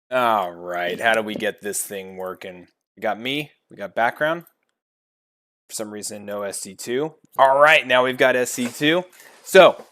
All right, how do we get this thing working? We got me, we got background. For some reason, no SC2. All right, now we've got SC2. So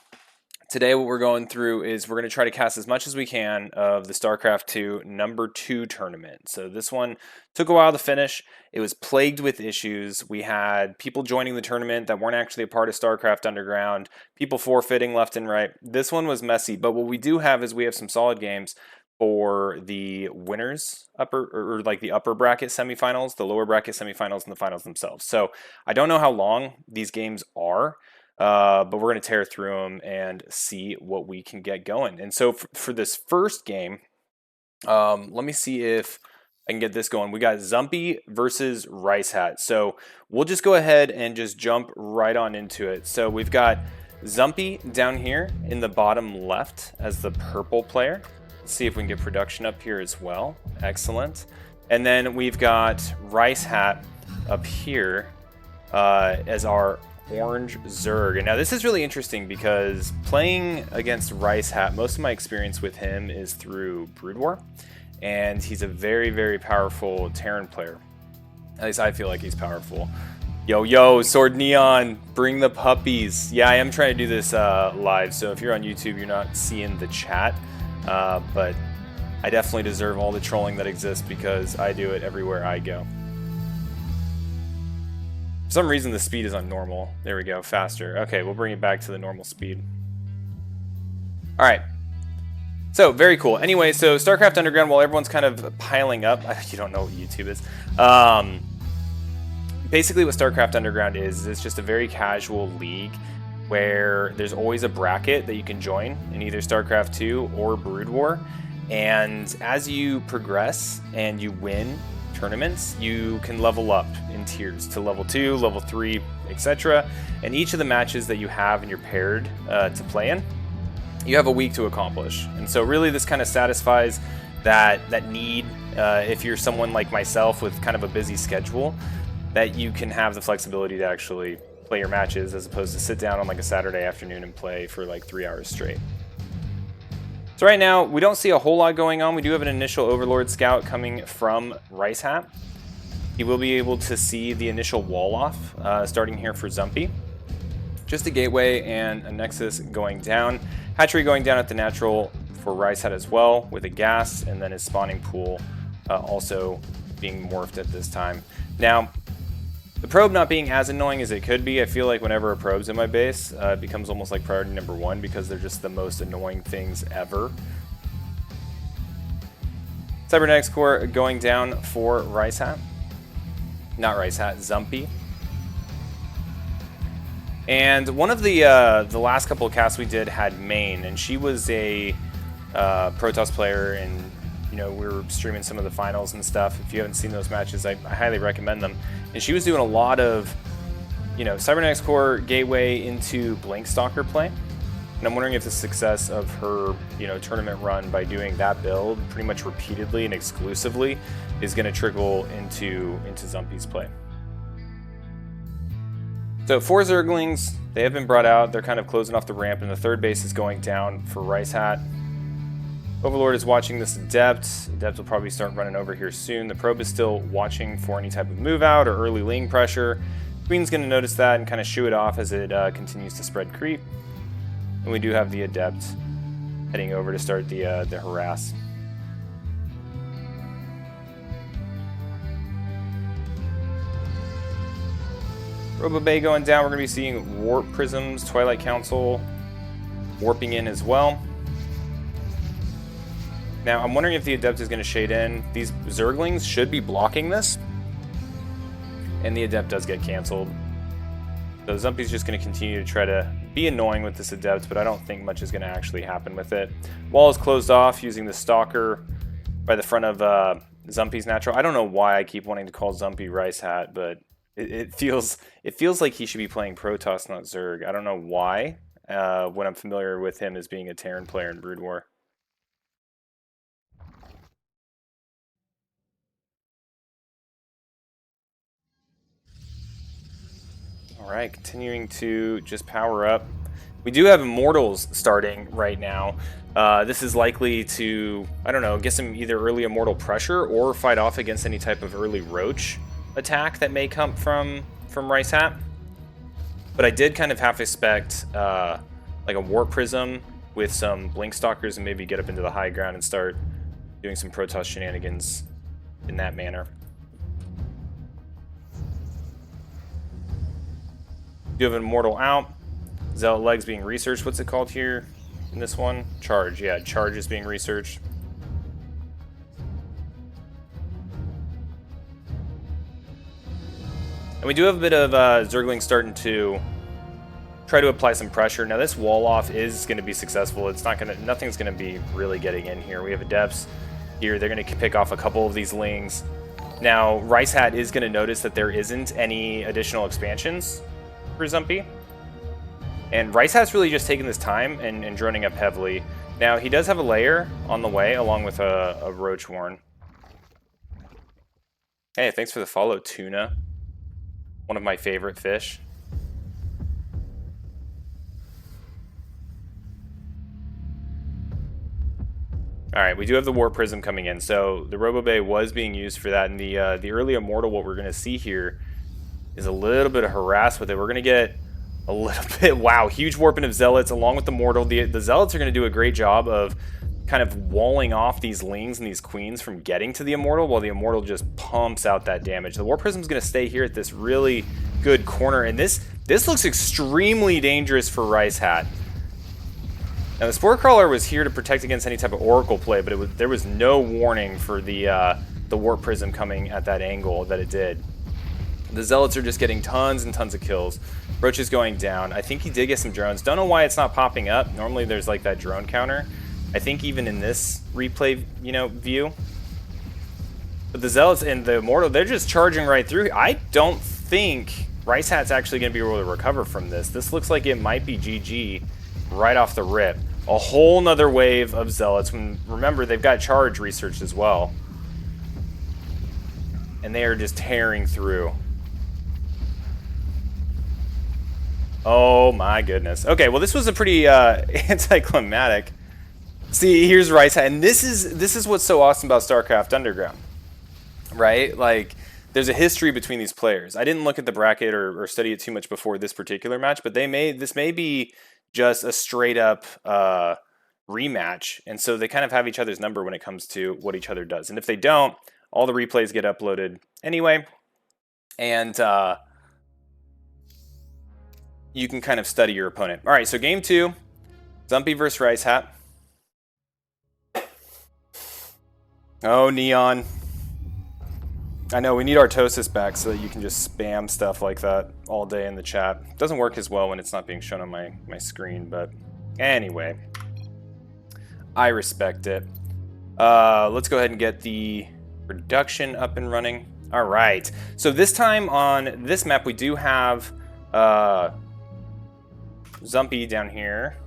today what we're going through is we're going to try to cast as much as we can of the StarCraft 2 number 2 tournament. So this one took a while to finish. It was plagued with issues. We had people joining the tournament that weren't actually a part of StarCraft Underground, people forfeiting left and right. This one was messy, but what we do have is we have some solid games for the winners or like the upper bracket semifinals, the lower bracket semifinals, and the finals themselves. So I don't know how long these games are. But we're going to tear through them and see what we can get going. And so for this first game, let me see if I can get this going. We got Zumpy versus Rice Hat. So we'll just go ahead and just jump right on into it. So we've got Zumpy down here in the bottom left as the purple player. Let's see if we can get production up here as well. Excellent. And then we've got Rice Hat up here as our orange Zerg. And now this is really interesting because playing against Rice Hat, most of my experience with him is through Brood War, and he's a very, very powerful Terran player. At least I feel like he's powerful. Yo, Sword Neon, bring the puppies. Yeah, I am trying to do this live, so if you're on YouTube, you're not seeing the chat, but I definitely deserve all the trolling that exists because I do it everywhere I go. For some reason the speed is on normal. There we go, faster. Okay, we'll bring it back to the normal speed. All right. So, very cool. Anyway, so StarCraft Underground, while everyone's kind of piling up, you don't know what YouTube is. Basically what StarCraft Underground is, it's just a very casual league where there's always a bracket that you can join in either StarCraft 2 or Brood War. And as you progress and you win tournaments, you can level up in tiers to level 2, level 3, etc. And each of the matches that you have and you're paired to play in, you have a week to accomplish. And so really this kind of satisfies that need if you're someone like myself with kind of a busy schedule, that you can have the flexibility to actually play your matches as opposed to sit down on like a Saturday afternoon and play for like 3 hours straight. So right now, we don't see a whole lot going on. We do have an initial Overlord Scout coming from Rice Hat. He will be able to see the initial wall off, starting here for Zumpy. Just a gateway and a Nexus going down. Hatchery going down at the natural for Rice Hat as well, with a gas, and then his spawning pool also being morphed at this time. Now, the probe not being as annoying as it could be, I feel like whenever a probe's in my base, it becomes almost like priority number 1 because they're just the most annoying things ever. Cybernetics Core going down for Rice Hat. Not Rice Hat, Zumpy. And one of the last couple of casts we did had Main, and she was a Protoss player, and you know, we were streaming some of the finals and stuff. If you haven't seen those matches, I highly recommend them. And she was doing a lot of, you know, Cybernetics Core gateway into Blink Stalker play. And I'm wondering if the success of her, you know, tournament run by doing that build pretty much repeatedly and exclusively is going to trickle into Zumpy's play. So 4 Zerglings, they have been brought out. They're kind of closing off the ramp, and the third base is going down for Rice Hat. Overlord is watching this Adept. Adept will probably start running over here soon. The probe is still watching for any type of move out or early ling pressure. Queen's going to notice that and kind of shoo it off as it continues to spread creep. And we do have the Adept heading over to start the harass. Robo Bay going down. We're going to be seeing Warp Prisms, Twilight Council warping in as well. Now, I'm wondering if the Adept is going to shade in. These Zerglings should be blocking this. And the Adept does get canceled. So Zumpy's just going to continue to try to be annoying with this Adept, but I don't think much is going to actually happen with it. Wall is closed off using the Stalker by the front of Zumpy's natural. I don't know why I keep wanting to call Zumpy Rice Hat, but it feels like he should be playing Protoss, not Zerg. I don't know why, when I'm familiar with him as being a Terran player in Brood War. All right, continuing to just power up. We do have Immortals starting right now. This is likely to, I don't know, get some either early Immortal pressure or fight off against any type of early Roach attack that may come from Rice Hat. But I did kind of half expect like a Warp Prism with some Blink Stalkers and maybe get up into the high ground and start doing some Protoss shenanigans in that manner. You have an Immortal out. Zealot Legs being researched. What's it called here in this one? Charge. Yeah, Charge is being researched. And we do have a bit of Zergling starting to try to apply some pressure. Now this wall off is going to be successful. It's not going to, nothing's going to be really getting in here. We have Adepts here. They're going to pick off a couple of these Lings. Now Rice Hat is going to notice that there isn't any additional expansions for Zumpy. And Rice Hat's really just taking this time and droning up heavily. Now he does have a layer on the way along with a Roach Warren. Hey, thanks for the follow, Tuna. One of my favorite fish. Alright, we do have the Warp Prism coming in. So the Robo-Bay was being used for that. And the early Immortal, what we're going to see here is a little bit of harass with it. We're going to get a little bit, wow, huge warping of Zealots along with the Mortal. The Zealots are going to do a great job of kind of walling off these Lings and these Queens from getting to the Immortal while the Immortal just pumps out that damage. The Warp Prism is going to stay here at this really good corner, and this looks extremely dangerous for Rice Hat. Now the Spore Crawler was here to protect against any type of Oracle play, but there was no warning for the Warp Prism coming at that angle that it did. The Zealots are just getting tons and tons of kills. Roach is going down. I think he did get some drones. Don't know why it's not popping up. Normally there's like that drone counter. I think even in this replay, view. But the Zealots and the Immortal, they're just charging right through. I don't think Rice Hat's actually going to be able to recover from this. This looks like it might be GG right off the rip. A whole nother wave of Zealots. Remember, they've got charge researched as well. And they are just tearing through. Oh my goodness. Okay, well this was a pretty anticlimactic. See, here's Rice Hat, and this is what's so awesome about StarCraft Underground, right? Like, there's a history between these players. I didn't look at the bracket or study it too much before this particular match, but this may be just a straight up rematch, and so they kind of have each other's number when it comes to what each other does. And if they don't, all the replays get uploaded anyway, and you can kind of study your opponent. All right, so game 2, Zumpy versus Rice Hat. Oh, Neon. I know, we need Artosis back so that you can just spam stuff like that all day in the chat. It doesn't work as well when it's not being shown on my screen, but anyway. I respect it. Let's go ahead and get the production up and running. All right, so this time on this map, we do have Zumpy down here.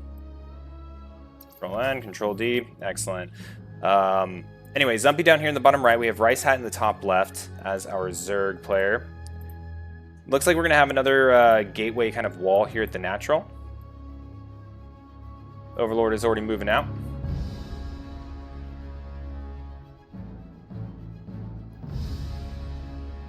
Control N, Control D, excellent. Anyway, Zumpy down here in the bottom right. We have Rice Hat in the top left as our Zerg player. Looks like we're going to have another gateway kind of wall here at the natural. Overlord is already moving out.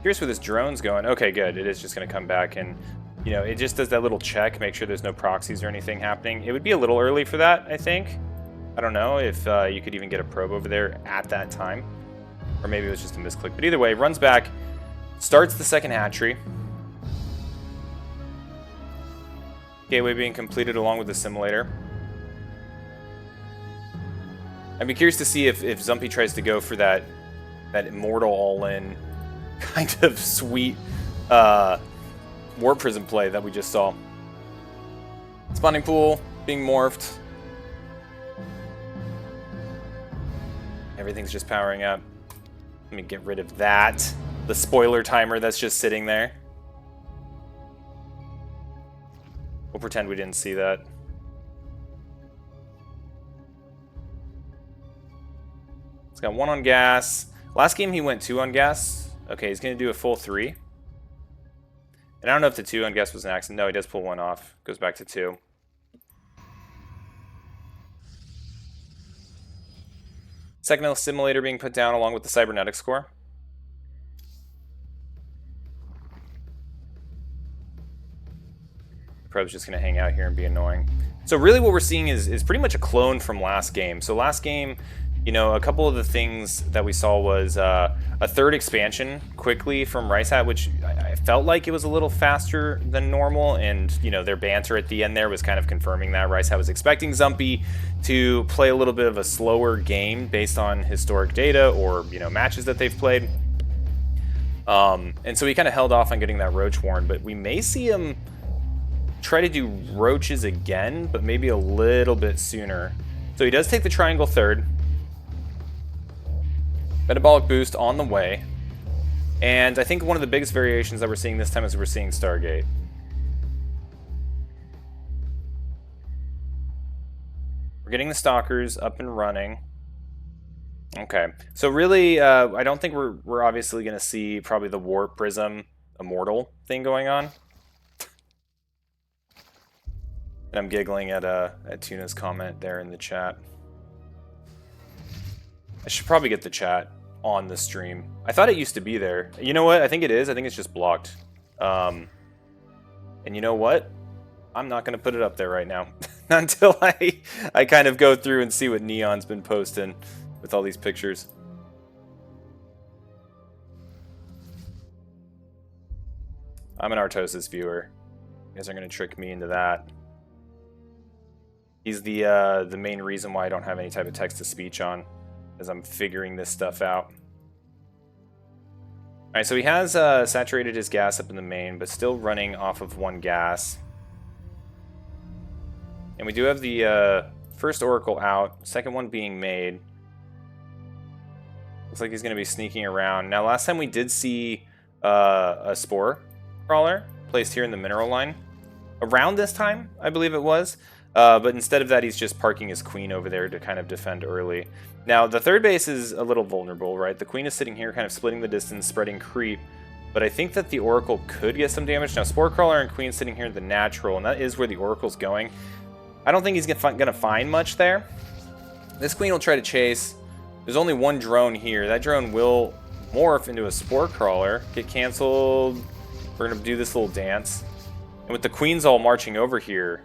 Curious where this drone's going. Okay, good. It is just going to come back and, it just does that little check, make sure there's no proxies or anything happening. It would be a little early for that, I think. I don't know if you could even get a probe over there at that time. Or maybe it was just a misclick. But either way, runs back, starts the second hatchery. Gateway being completed along with the simulator. I'd be curious to see if Zumpy tries to go for that Immortal all-in kind of sweet Warp Prism play that we just saw. Spawning pool being morphed. Everything's just powering up. Let me get rid of that. The spoiler timer that's just sitting there. We'll pretend we didn't see that. He's got 1 on gas. Last game he went 2 on gas. Okay, he's going to do a full 3. And I don't know if the 2 on gas was an accident. No, he does pull 1 off. Goes back to 2. Second assimilator being put down along with the cybernetics core. Probe's just going to hang out here and be annoying. So really what we're seeing is pretty much a clone from last game. So last game, you know, a couple of the things that we saw was a third expansion quickly from Rice Hat, which I felt like it was a little faster than normal. And, you know, their banter at the end there was kind of confirming that. Rice Hat was expecting Zumpy to play a little bit of a slower game based on historic data or, you know, matches that they've played. And so he kind of held off on getting that Roach Warren, but we may see him try to do roaches again, but maybe a little bit sooner. So he does take the triangle third. Metabolic boost on the way. And I think one of the biggest variations that we're seeing this time is we're seeing Stargate. We're getting the Stalkers up and running. Okay, so really, I don't think we're obviously going to see probably the Warp Prism Immortal thing going on. And I'm giggling at Tuna's comment there in the chat. I should probably get the chat on the stream. I thought it used to be there. You know what? I think it is. I think it's just blocked. And you know what? I'm not going to put it up there right now. Until I kind of go through and see what Neon's been posting with all these pictures. I'm an Artosis viewer. You guys are going to trick me into that. He's the main reason why I don't have any type of text-to-speech on, as I'm figuring this stuff out. Alright, so he has saturated his gas up in the main, but still running off of one gas. And we do have the first Oracle out, second one being made. Looks like he's going to be sneaking around. Now, last time we did see a Spore Crawler placed here in the mineral line. Around this time, I believe it was. But instead of that, he's just parking his queen over there to kind of defend early. Now, the third base is a little vulnerable, right? The queen is sitting here, kind of splitting the distance, spreading creep. But I think that the Oracle could get some damage. Now, Spore Crawler and queen sitting here in the natural, and that is where the Oracle's going. I don't think he's going to find much there. This queen will try to chase. There's only one drone here. That drone will morph into a Spore Crawler, get canceled. We're going to do this little dance. And with the queens all marching over here,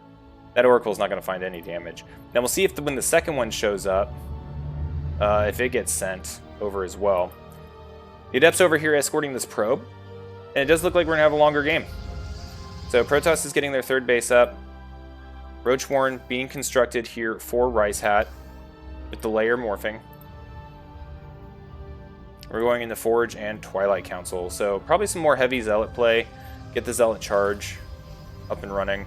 that Oracle's not going to find any damage. Now we'll see if when the second one shows up, if it gets sent over as well. The Adept's over here escorting this probe, and it does look like we're going to have a longer game. So Protoss is getting their third base up. Roach Warren being constructed here for Rice Hat, with the layer morphing. We're going into Forge and Twilight Council, so probably some more heavy Zealot play. Get the Zealot charge up and running.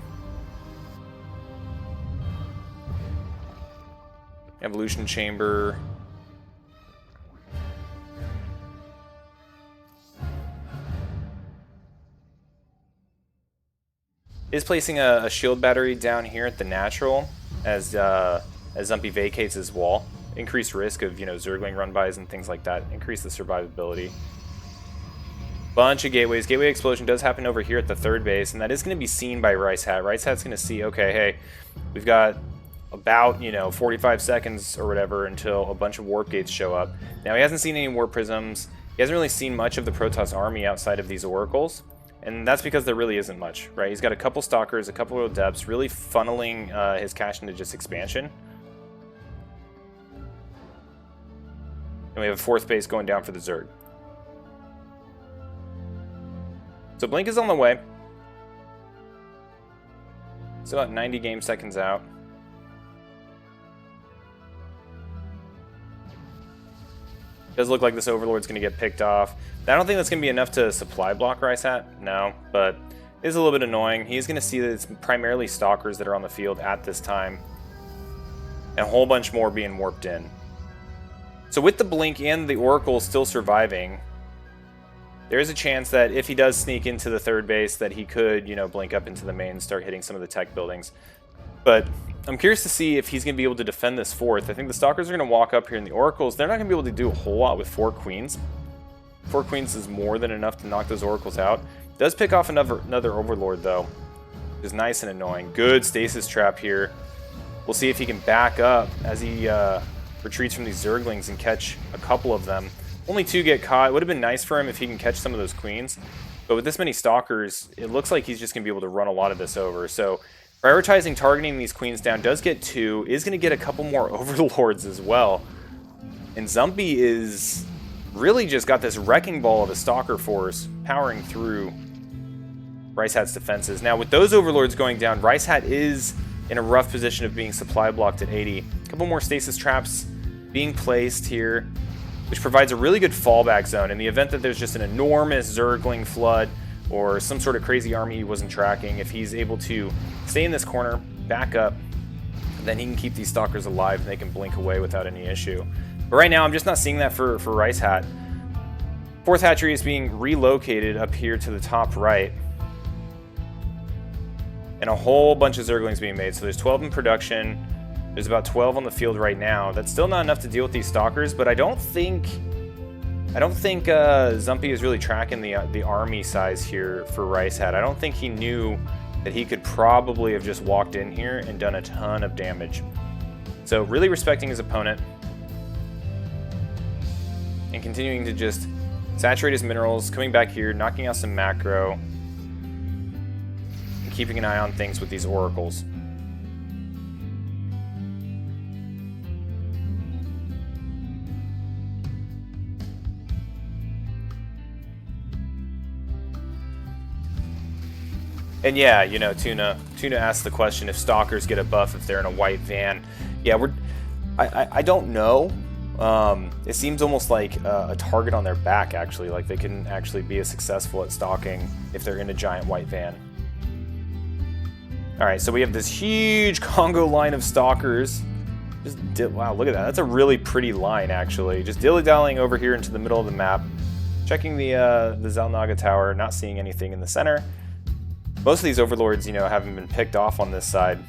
Evolution Chamber. Is placing a shield battery down here at the natural as Zumpy vacates his wall. Increased risk of, you know, Zergling run-bys and things like that. Increase the survivability. Bunch of gateways. Gateway explosion does happen over here at the third base, and that is going to be seen by Rice Hat. Rice Hat's going to see, okay, hey, we've got about, you know, 45 seconds or whatever until a bunch of warp gates show up. Now, he hasn't seen any warp prisms. He hasn't really seen much of the Protoss army outside of these oracles, and that's because there really isn't much, right? He's got a couple stalkers, a couple of adepts, really funneling his cash into just expansion. And we have a fourth base going down for the Zerg. So Blink is on the way. It's about 90 game seconds out. Does look like this Overlord's going to get picked off. I don't think that's going to be enough to supply block Rice Hat, no, but it is a little bit annoying. He's going to see that it's primarily Stalkers that are on the field at this time, and a whole bunch more being warped in. So with the Blink and the Oracle still surviving, there is a chance that if he does sneak into the third base that he could, you know, blink up into the main and start hitting some of the tech buildings. But I'm curious to see if he's going to be able to defend this fourth. I think the Stalkers are going to walk up here in the Oracles. They're not going to be able to do a whole lot with 4 Queens. 4 Queens is more than enough to knock those Oracles out. Does pick off another Overlord, though. Which is nice and annoying. Good stasis trap here. We'll see if he can back up as he retreats from these Zerglings and catch a couple of them. Only 2 get caught. It would have been nice for him if he can catch some of those queens. But with this many stalkers, it looks like he's just going to be able to run a lot of this over. So prioritizing targeting these queens down, does get 2, is going to get a couple more overlords as well. And Zumpy is really just got this wrecking ball of a stalker force powering through Rice Hat's defenses. Now with those overlords going down, Rice Hat is in a rough position of being supply blocked at 80. A couple more stasis traps being placed here, which provides a really good fallback zone in the event that there's just an enormous Zergling flood or some sort of crazy army he wasn't tracking. If he's able to stay in this corner, back up, then he can keep these stalkers alive and they can blink away without any issue. But right now, I'm just not seeing that for Rice Hat. 4th hatchery is being relocated up here to the top right. And a whole bunch of Zerglings being made. So there's 12 in production. There's about 12 on the field right now. That's still not enough to deal with these stalkers, but I don't think Zumpy is really tracking the army size here for Rice Hat. I don't think he knew that he could probably have just walked in here and done a ton of damage. So really respecting his opponent and continuing to just saturate his minerals, coming back here, knocking out some macro, and keeping an eye on things with these oracles. And yeah, you know, Tuna asked the question if stalkers get a buff if they're in a white van. Yeah, I don't know. It seems almost like a target on their back, actually. Like they can actually be as successful at stalking if they're in a giant white van. Alright, so we have this huge Congo line of stalkers. Wow, look at that. That's a really pretty line, actually. Just dilly-dallying over here into the middle of the map. Checking the Xel'Naga Tower, not seeing anything in the center. Most of these overlords, you know, haven't been picked off on this side.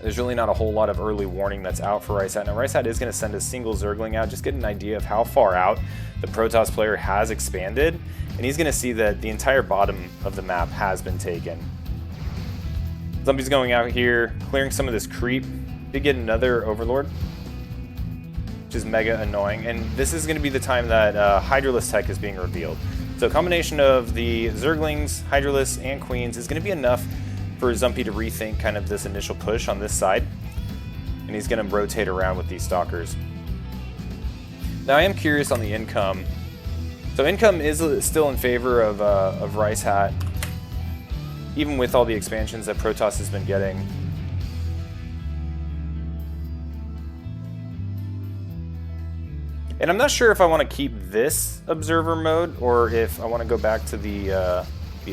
There's really not a whole lot of early warning that's out for Rice Hat. Now, Rice Hat is going to send a single Zergling out, just get an idea of how far out the Protoss player has expanded, and he's going to see that the entire bottom of the map has been taken. Zumpy's going out here, clearing some of this creep. Did get another overlord, which is mega annoying, and this is going to be the time that Hydralisk tech is being revealed. So a combination of the Zerglings, Hydralisks, and Queens is going to be enough for Zumpy to rethink kind of this initial push on this side. And he's going to rotate around with these stalkers. Now I am curious on the income. So income is still in favor of Rice Hat, even with all the expansions that Protoss has been getting. And I'm not sure if I want to keep this observer mode or if I want to go back to the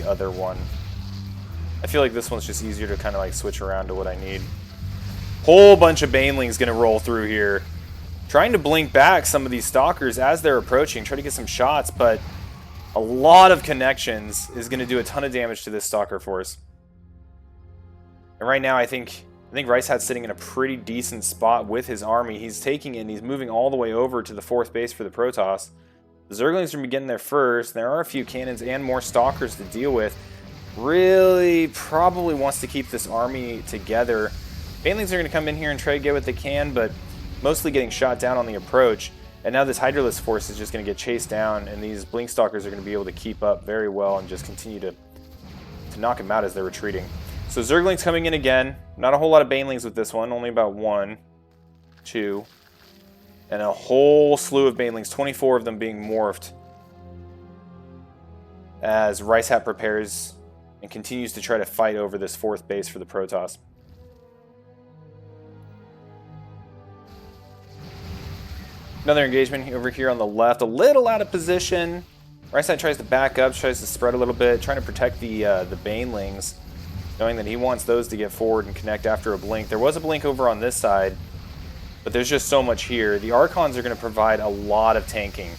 other one. I feel like this one's just easier to kind of like switch around to what I need. Whole bunch of Banelings going to roll through here. Trying to blink back some of these stalkers as they're approaching, try to get some shots, but a lot of connections is going to do a ton of damage to this stalker force. And right now I think Rice Hat's sitting in a pretty decent spot with his army. He's taking it and he's moving all the way over to the 4th base for the Protoss. The Zerglings are going to be getting there first. There are a few cannons and more stalkers to deal with. Really probably wants to keep this army together. Banelings are going to come in here and try to get what they can, but mostly getting shot down on the approach. And now this Hydralisk force is just going to get chased down, and these Blink Stalkers are going to be able to keep up very well and just continue to knock them out as they're retreating. So Zerglings coming in again. Not a whole lot of Banelings with this one, only about 1, 2, and a whole slew of Banelings, 24 of them being morphed as Rice Hat prepares and continues to try to fight over this 4th base for the Protoss. Another engagement over here on the left, a little out of position. Rice Hat tries to back up, tries to spread a little bit, trying to protect the Banelings, knowing that he wants those to get forward and connect after a blink. There was a blink over on this side, but there's just so much here. The Archons are going to provide a lot of tanking.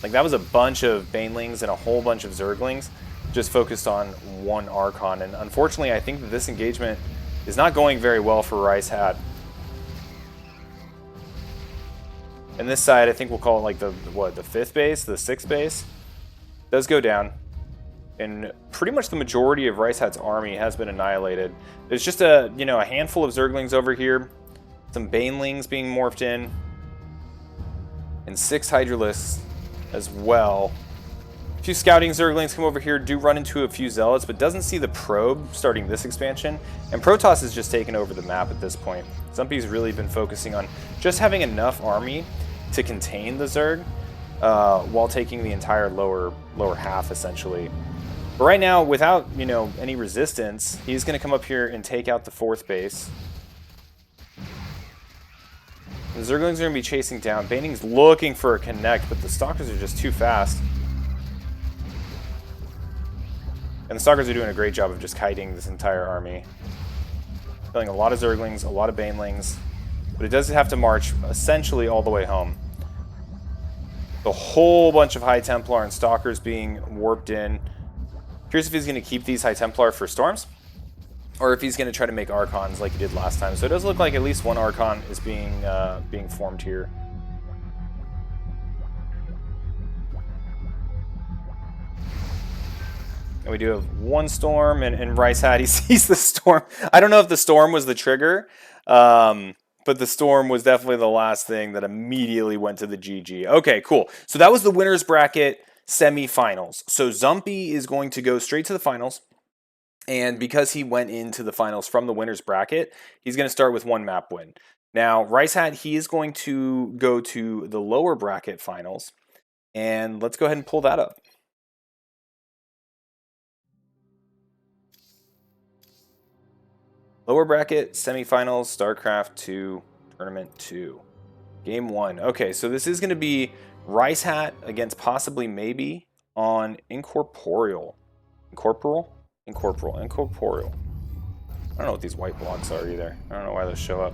Like, that was a bunch of Banelings and a whole bunch of Zerglings just focused on one Archon. And unfortunately, I think that this engagement is not going very well for Rice Hat. And this side, I think we'll call it like the 5th base, the 6th base, does go down. And pretty much the majority of Rice Hat's army has been annihilated. There's just a handful of Zerglings over here, some Banelings being morphed in, and 6 Hydralisks as well. A few scouting Zerglings come over here, do run into a few Zealots, but doesn't see the probe starting this expansion. And Protoss is just taking over the map at this point. Zumpy's really been focusing on just having enough army to contain the Zerg while taking the entire lower half, essentially. But right now, without, you know, any resistance, he's going to come up here and take out the 4th base. The Zerglings are going to be chasing down. Baning's looking for a connect, but the Stalkers are just too fast. And the Stalkers are doing a great job of just kiting this entire army. Killing a lot of Zerglings, a lot of Banelings. But it does have to march essentially all the way home. A whole bunch of High Templar and Stalkers being warped in. Curious if he's going to keep these High Templar for Storms, or if he's going to try to make Archons like he did last time. So it does look like at least one Archon is being formed here. And we do have one Storm, and Rice Hat, he sees the Storm. I don't know if the Storm was the trigger, but the Storm was definitely the last thing that immediately went to the GG. Okay, cool. So that was the winner's bracket semifinals. So Zumpy is going to go straight to the finals. And because he went into the finals from the winner's bracket, he's going to start with 1 map win. Now, Rice Hat, he is going to go to the lower bracket finals. And let's go ahead and pull that up. Lower bracket semifinals, StarCraft 2, Tournament 2. Game 1. Okay, so this is going to be Rice Hat against possibly maybe on Incorporeal. Incorporeal. I don't know what these white blocks are either. I don't know why those show up.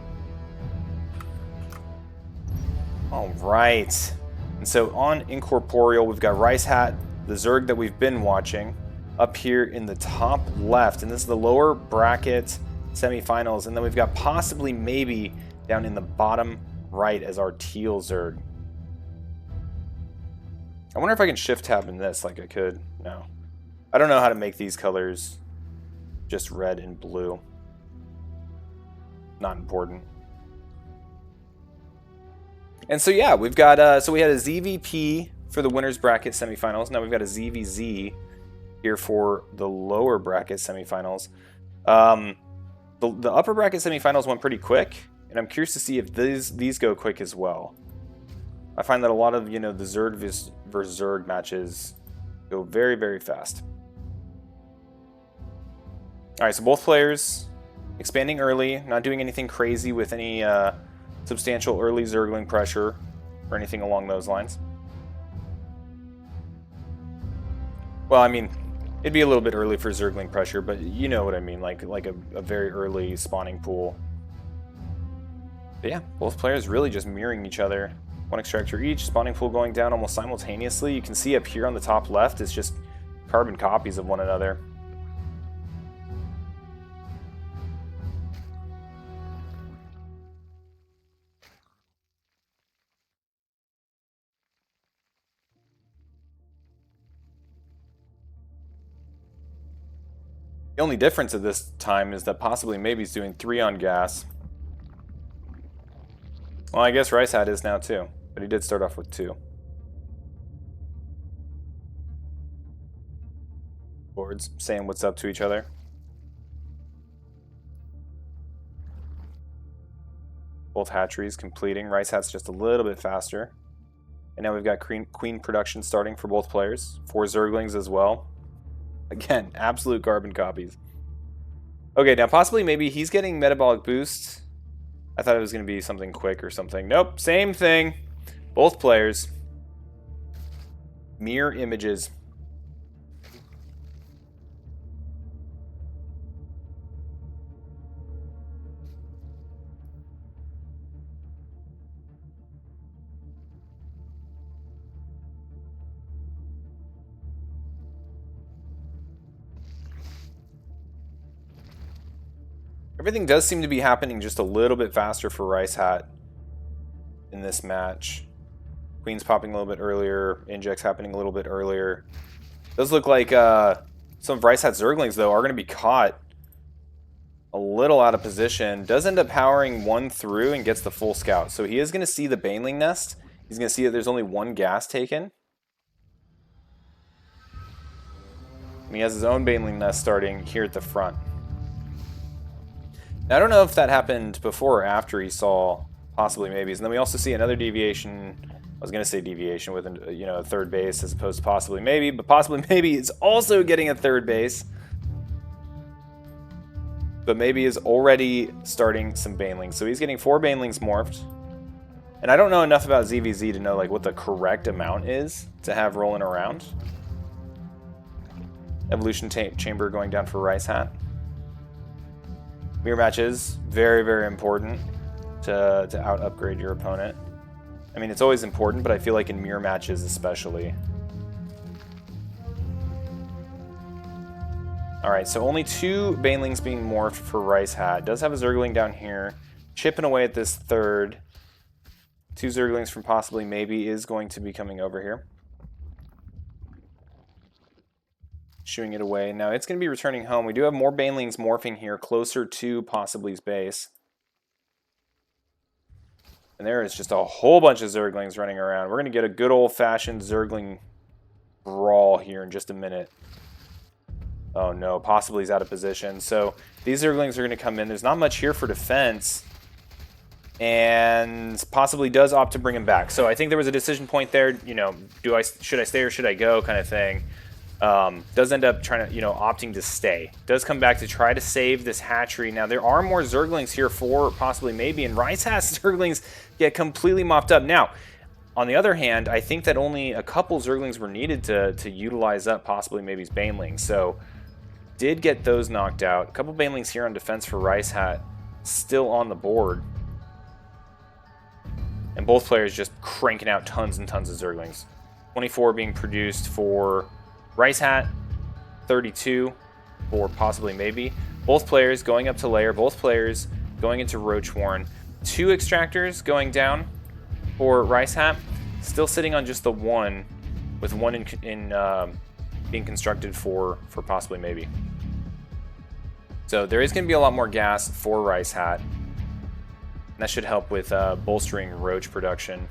All right. And so on Incorporeal, we've got Rice Hat, the Zerg that we've been watching, up here in the top left. And this is the lower bracket semifinals. And then we've got possibly maybe down in the bottom right as our teal Zerg. I wonder if I can shift tab in this like I could. No. I don't know how to make these colors just red and blue. Not important. And so yeah, we've got so we had a ZVP for the winners bracket semifinals. Now we've got a ZVZ here for the lower bracket semifinals. The upper bracket semifinals went pretty quick, and I'm curious to see if these go quick as well. I find that a lot of, you know, the Zerg versus Zerg matches go very, very fast. All right, so both players expanding early, not doing anything crazy with any substantial early Zergling pressure or anything along those lines. Well, I mean, it'd be a little bit early for Zergling pressure, but you know what I mean, like a very early spawning pool. But yeah, both players really just mirroring each other. One extractor each, spawning pool going down almost simultaneously. You can see up here on the top left, it's just carbon copies of one another. The only difference at this time is that possibly maybe he's doing 3 on gas. Well, I guess Rice Hat is now too, but he did start off with 2. Boards saying what's up to each other. Both hatcheries completing. Rice Hat's just a little bit faster. And now we've got queen production starting for both players. 4 Zerglings as well. Again, absolute carbon copies. Okay, now possibly maybe he's getting metabolic boosts. I thought it was going to be something quick or something. Nope, same thing. Both players. Mirror images. Everything does seem to be happening just a little bit faster for Rice Hat in this match. Queen's popping a little bit earlier. Inject's happening a little bit earlier. Does look like some of Rice Hat's Zerglings, though, are going to be caught a little out of position. Does end up powering one through and gets the full scout. So he is going to see the Baneling nest He's going to see that there's only one gas taken. And he has his own baneling nest starting here at the front. Now, I don't know if that happened before or after he saw possibly maybes. And then we also see another deviation. I was going to say deviation with a third base as opposed to possibly maybe, but possibly maybe is also getting a third base. But maybe is already starting some banelings. So he's getting 4 banelings morphed. And I don't know enough about ZVZ to know like what the correct amount is to have rolling around. Evolution chamber going down for Rice Hat. Mirror match is very, very important to out-upgrade your opponent. I mean, it's always important, but I feel like in mirror matches especially. Alright, so only 2 banelings being morphed for Rice Hat. Does have a Zergling down here. Chipping away at this third. 2 Zerglings from possibly maybe is going to be coming over here. Shooing it away. Now it's going to be returning home. We do have more banelings morphing here closer to possibly's base. And there is just a whole bunch of Zerglings running around. We're going to get a good old-fashioned Zergling brawl here in just a minute. Oh no, possibly he's out of position. So these Zerglings are going to come in. There's not much here for defense. And possibly does opt to bring him back. So I think there was a decision point there, you know, should I stay or should I go kind of thing. Does end up trying to, opting to stay. Does come back to try to save this hatchery. Now, there are more Zerglings here for possibly maybe, and Rice Hat's Zerglings get completely mopped up. Now, on the other hand, I think that only a couple Zerglings were needed to utilize up possibly maybe's Banelings. So, did get those knocked out. A couple Banelings here on defense for Rice Hat, still on the board. And both players just cranking out tons and tons of Zerglings. 24 being produced for Rice Hat, 32 for possibly maybe. Both players going up to layer, both players going into Roach Warren. 2 extractors going down for Rice Hat, still sitting on just the 1, with 1 in being constructed for possibly maybe. So there is going to be a lot more gas for Rice Hat. And that should help with bolstering Roach production.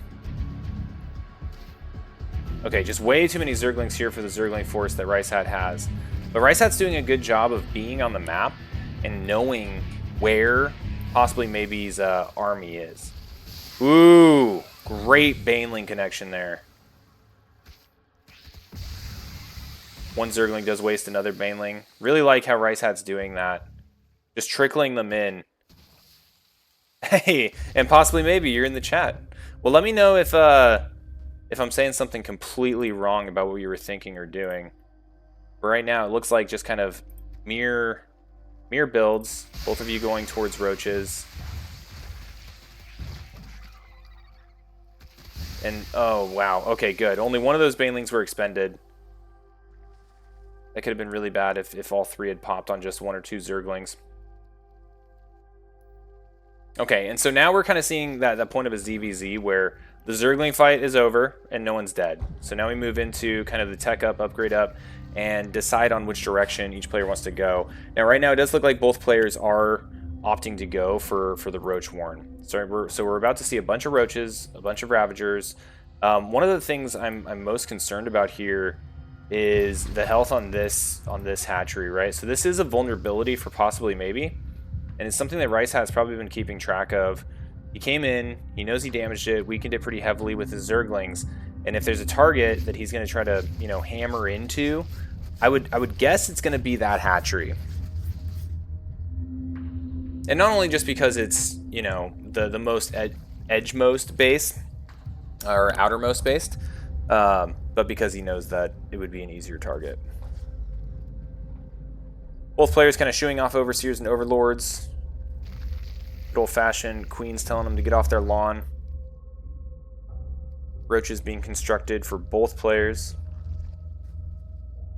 Okay, just way too many Zerglings here for the Zergling force that Rice Hat has. But Rice Hat's doing a good job of being on the map and knowing where possibly maybe's army is. Ooh, great Baneling connection there. One Zergling does waste another Baneling. Really like how Rice Hat's doing that. Just trickling them in. Hey, and possibly maybe you're in the chat. Well, let me know if I'm saying something completely wrong about what you were thinking or doing. But right now, it looks like just kind of mere builds. Both of you going towards roaches. And, oh, wow. Okay, good. Only one of those Banelings were expended. That could have been really bad if all 3 had popped on just 1 or 2 Zerglings. Okay, and so now we're kind of seeing that point of a ZVZ where the Zergling fight is over and no one's dead. So now we move into kind of the tech up, upgrade up, and decide on which direction each player wants to go. Now right now it does look like both players are opting to go for the Roach Warren. So we're about to see a bunch of Roaches, a bunch of Ravagers. One of the things I'm most concerned about here is the health on this hatchery, right? So this is a vulnerability for possibly maybe. And it's something that Rice Hat's probably been keeping track of. He came in, he knows he damaged it, weakened it pretty heavily with his Zerglings. And if there's a target that he's going to try to, hammer into, I would guess it's going to be that hatchery. And not only just because it's, the most edgemost base, or outermost based, but because he knows that it would be an easier target. Both players kind of shooing off Overseers and Overlords. Good old-fashioned Queens telling them to get off their lawn. Roaches being constructed for both players.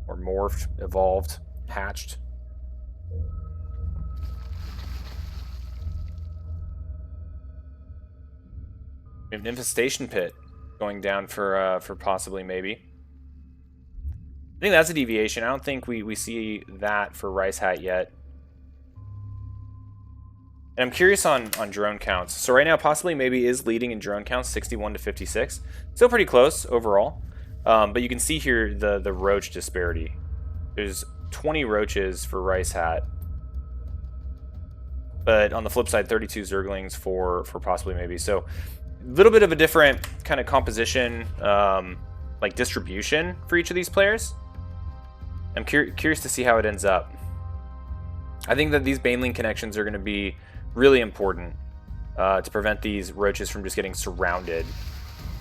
Or morphed, evolved, hatched. We have an Infestation Pit going down for possibly maybe. I think that's a deviation. I don't think we see that for Rice Hat yet. And I'm curious on drone counts. So right now, possibly maybe is leading in drone counts, 61 to 56. Still pretty close overall. But you can see here the roach disparity. There's 20 roaches for Rice Hat. But on the flip side, 32 Zerglings for possibly maybe. So a little bit of a different kind of composition, like distribution for each of these players. I'm curious to see how it ends up. I think that these Baneling connections are going to be really important to prevent these roaches from just getting surrounded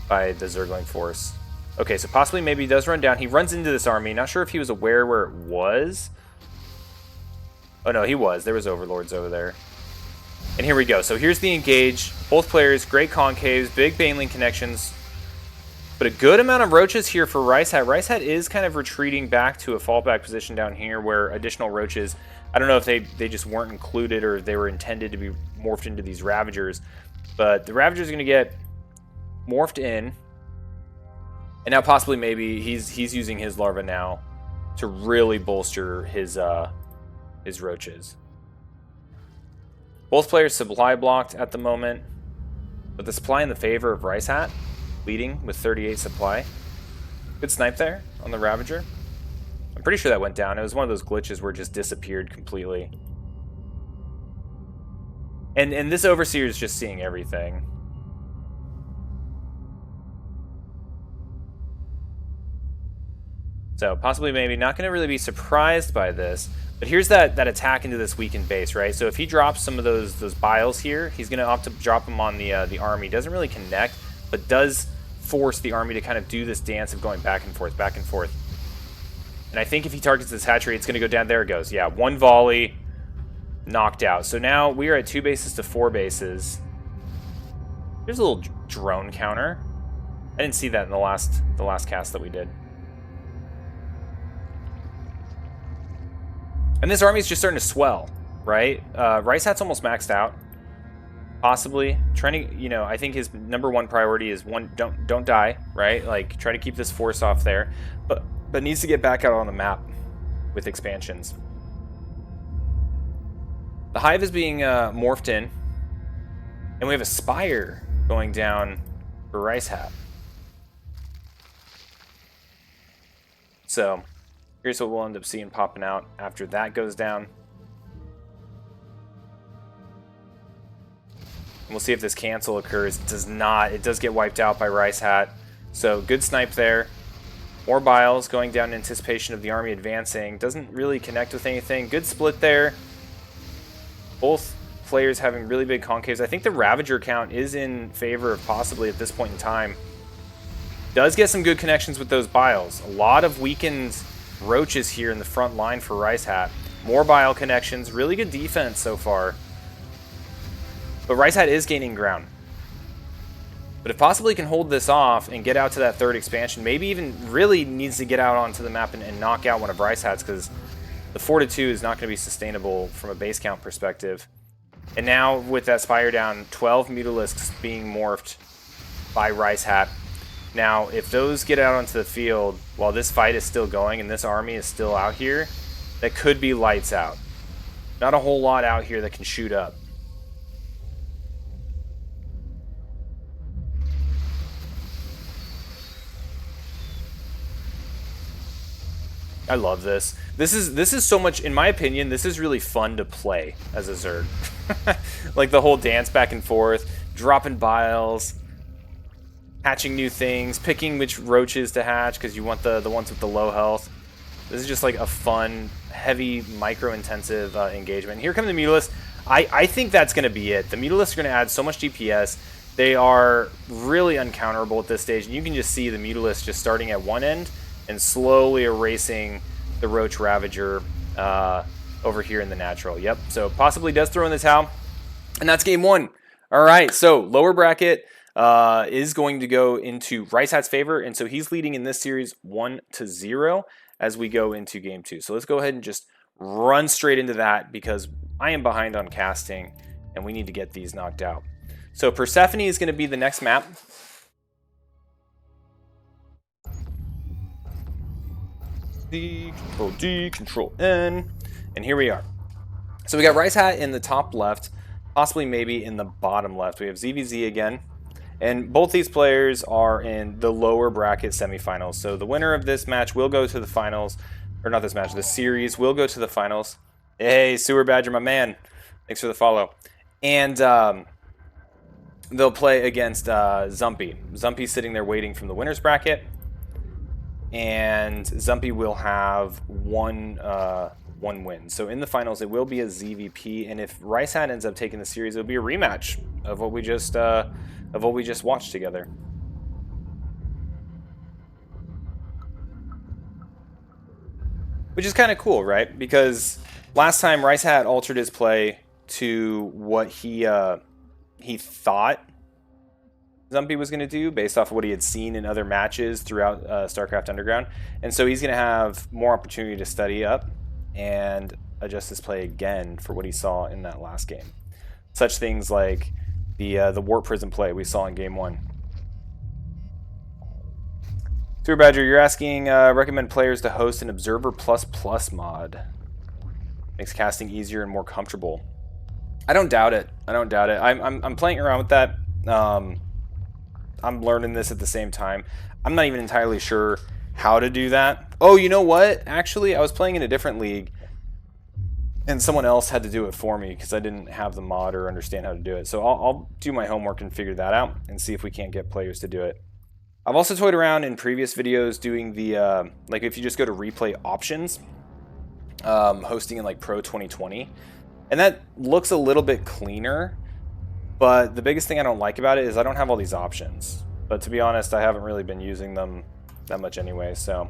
by the Zergling force. Okay, so possibly maybe he does run down. He runs into this army. Not sure if he was aware where it was. Oh no, he was. There was overlords over there. And here we go. So here's the engage. Both players, great concaves, big Baneling connections. But a good amount of roaches here for Rice Hat. Rice Hat is kind of retreating back to a fallback position down here where additional roaches, I don't know if they just weren't included or they were intended to be morphed into these Ravagers. But the Ravagers are going to get morphed in. And now possibly maybe he's using his larva now to really bolster his roaches. Both players supply blocked at the moment. But the supply in the favor of Rice Hat, leading with 38 supply. Good snipe there on the Ravager. I'm pretty sure that went down. It was one of those glitches where it just disappeared completely. And this Overseer is just seeing everything. So possibly maybe not going to really be surprised by this. But here's that attack into this weakened base, right? So if he drops some of those biles here, he's going to opt to drop them on the army. Doesn't really connect, but does force the army to kind of do this dance of going back and forth, back and forth. And I think if he targets this hatchery, it's going to go down. There it goes. Yeah, one volley, knocked out. So now we are at 2 bases to 4 bases. There's a little drone counter. I didn't see that in the last cast that we did. And this army is just starting to swell, right? Rice Hat's almost maxed out. Possibly trying to, you know, I think his #1 priority is don't die, right? Like try to keep this force off there, but needs to get back out on the map with expansions. The hive is being morphed in, and we have a spire going down for Rice Hat. So here's what we'll end up seeing popping out after that goes down. We'll see if this cancel occurs. It does not. It does get wiped out by Rice Hat. So good snipe there. More biles going down in anticipation of the army advancing. Doesn't really connect with anything. Good split there. Both players having really big concaves. I think the Ravager count is in favor of possibly at this point in time. Does get some good connections with those biles. A lot of weakened roaches here in the front line for Rice Hat. More bile connections. Really good defense so far. But Rice Hat is gaining ground. But if possibly can hold this off and get out to that 3rd expansion, maybe even really needs to get out onto the map and knock out one of Rice Hat's, because the 4-2 is not going to be sustainable from a base count perspective. And now with that Spire down, 12 Mutalisks being morphed by Rice Hat. Now, if those get out onto the field while this fight is still going and this army is still out here, that could be lights out. Not a whole lot out here that can shoot up. I love this. This is so much, in my opinion, this is really fun to play as a Zerg. Like the whole dance back and forth, dropping biles, hatching new things, picking which roaches to hatch because you want the ones with the low health. This is just like a fun, heavy, micro-intensive engagement. Here come the Mutalisks. I think that's going to be it. The Mutalisks are going to add so much DPS. They are really uncounterable at this stage. And you can just see the Mutalisks just starting at one end and slowly erasing the Roach Ravager over here in the natural. Yep, so possibly does throw in the towel. And that's game 1. All right, so lower bracket is going to go into Rice Hat's favor. And so he's leading in this series 1-0 as we go into game 2. So let's go ahead and just run straight into that because I am behind on casting and we need to get these knocked out. So Persephone is going to be the next map. Control D, Control N, and here we are. So we got Rice Hat in the top left, possibly maybe in the bottom left. We have ZVZ again. And both these players are in the lower bracket semifinals. So the winner of this match will go to the finals. Or not this match, the series will go to the finals. Hey, Sewer Badger, my man. Thanks for the follow. And they'll play against Zumpy. Zumpy's sitting there waiting from the winner's bracket. And Zumpy will have one win. So in the finals, it will be a ZVP. And if Rice Hat ends up taking the series, it'll be a rematch of what we just watched together. Which is kind of cool, right? Because last time Rice Hat altered his play to what he thought Zumpy was going to do based off of what he had seen in other matches throughout StarCraft Underground. And so he's going to have more opportunity to study up and adjust his play again for what he saw in that last game. Such things like the Warp Prism play we saw in Game 1. Sewer Badger, you're asking recommend players to host an Observer++ mod. Makes casting easier and more comfortable. I don't doubt it. I don't doubt it. I'm playing around with that. I'm learning this at the same time. I'm not even entirely sure how to do that. Oh, you know what? Actually, I was playing in a different league, and someone else had to do it for me because I didn't have the mod or understand how to do it. So I'll do my homework and figure that out and see if we can't get players to do it. I've also toyed around in previous videos doing the, like if you just go to replay options, hosting in like Pro 2020, and that looks a little bit cleaner. But the biggest thing I don't like about it is I don't have all these options. But to be honest, I haven't really been using them that much anyway, so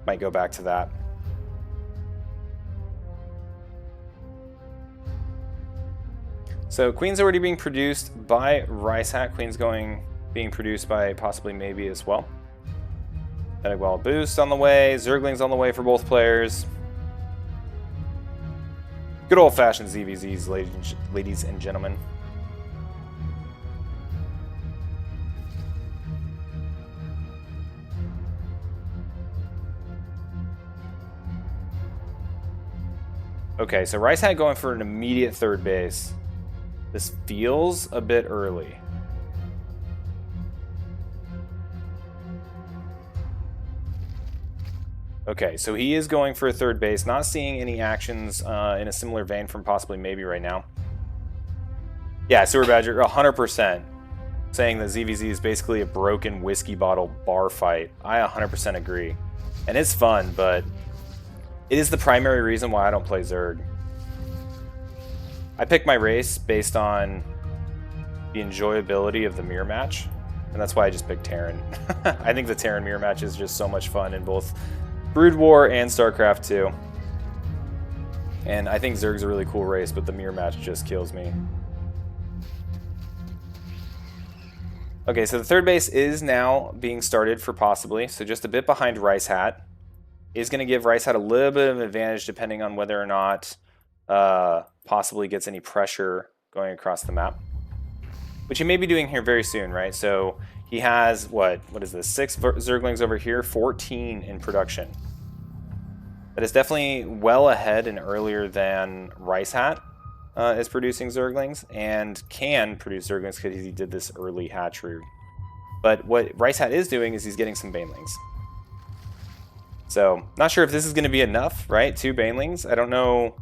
might go back to that. So Queen's already being produced by Rice Hat. Queen's being produced by possibly maybe as well. Kinetic Wall Boost on the way. Zergling's on the way for both players. Good old-fashioned ZVZs, ladies and gentlemen. Okay, so Rice Hat going for an immediate third base. This feels a bit early. Okay, so he is going for a third base, not seeing any actions in a similar vein from possibly maybe right now. Yeah, Sewer Badger, 100%, saying that ZVZ is basically a broken whiskey bottle bar fight. I 100% agree. And it's fun, but it is the primary reason why I don't play Zerg. I pick my race based on the enjoyability of the mirror match, and that's why I just picked Terran. I think the Terran mirror match is just so much fun in both Brood War and StarCraft 2. And I think Zerg's a really cool race, but the mirror match just kills me. Okay, so the third base is now being started for possibly, so just a bit behind Rice Hat. Is going to give Rice Hat a little bit of an advantage depending on whether or not possibly gets any pressure going across the map. Which he may be doing here very soon, right? So he has, what is this, 6 Zerglings over here, 14 in production. That is definitely well ahead and earlier than Rice Hat is producing Zerglings, and can produce Zerglings because he did this early hatchery. But what Rice Hat is doing is he's getting some Banelings. So, not sure if this is going to be enough, right? 2 Banelings. I don't know.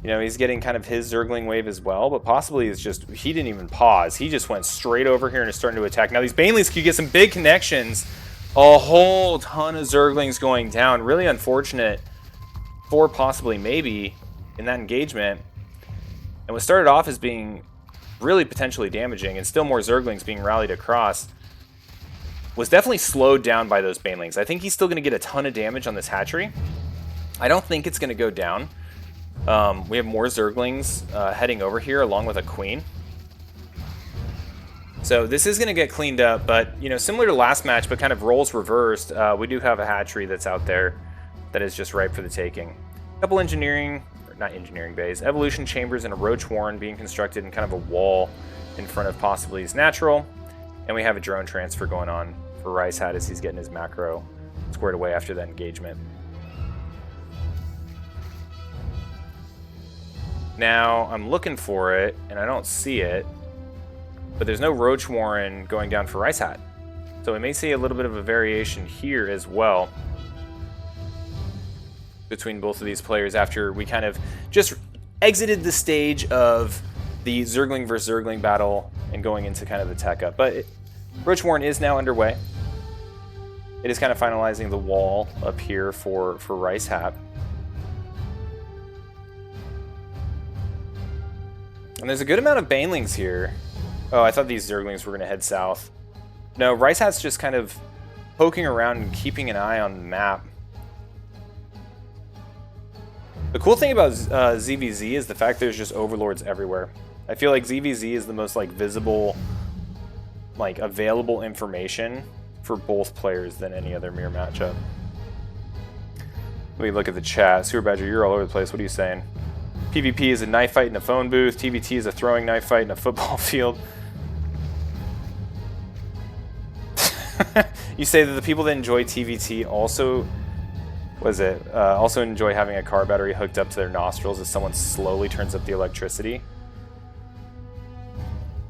You know, he's getting kind of his Zergling wave as well, but possibly it's just, he didn't even pause. He just went straight over here and is starting to attack. Now, these Banelings could get some big connections. A whole ton of Zerglings going down. Really unfortunate for possibly maybe in that engagement. And what started off as being really potentially damaging, and still more Zerglings being rallied across, was definitely slowed down by those Banelings. I think he's still going to get a ton of damage on this hatchery. I don't think it's going to go down. We have more Zerglings heading over here along with a Queen. So this is going to get cleaned up, but you know, similar to last match, but kind of roles reversed, we do have a hatchery that's out there that is just ripe for the taking. A couple engineering bays, evolution chambers and a roach warren being constructed in kind of a wall in front of possibly his natural. And we have a drone transfer going on for Rice Hat as he's getting his macro squared away after that engagement. Now, I'm looking for it, and I don't see it. But there's no Roach Warren going down for Rice Hat. So we may see a little bit of a variation here as well between both of these players after we kind of just exited the stage of the Zergling versus Zergling battle and going into kind of the tech up. But Roach Warren is now underway. It is kind of finalizing the wall up here for Rice Hat. And there's a good amount of Banelings here. Oh, I thought these Zerglings were going to head south. No, Rice Hat's just kind of poking around and keeping an eye on the map. The cool thing about ZVZ is the fact there's just overlords everywhere. I feel like ZVZ is the most like visible, like available information for both players than any other mirror matchup. Let me look at the chat. Sewer Badger, you're all over the place. What are you saying? PvP is a knife fight in a phone booth. TVT is a throwing knife fight in a football field. You say that the people that enjoy TVT also, also enjoy having a car battery hooked up to their nostrils as someone slowly turns up the electricity?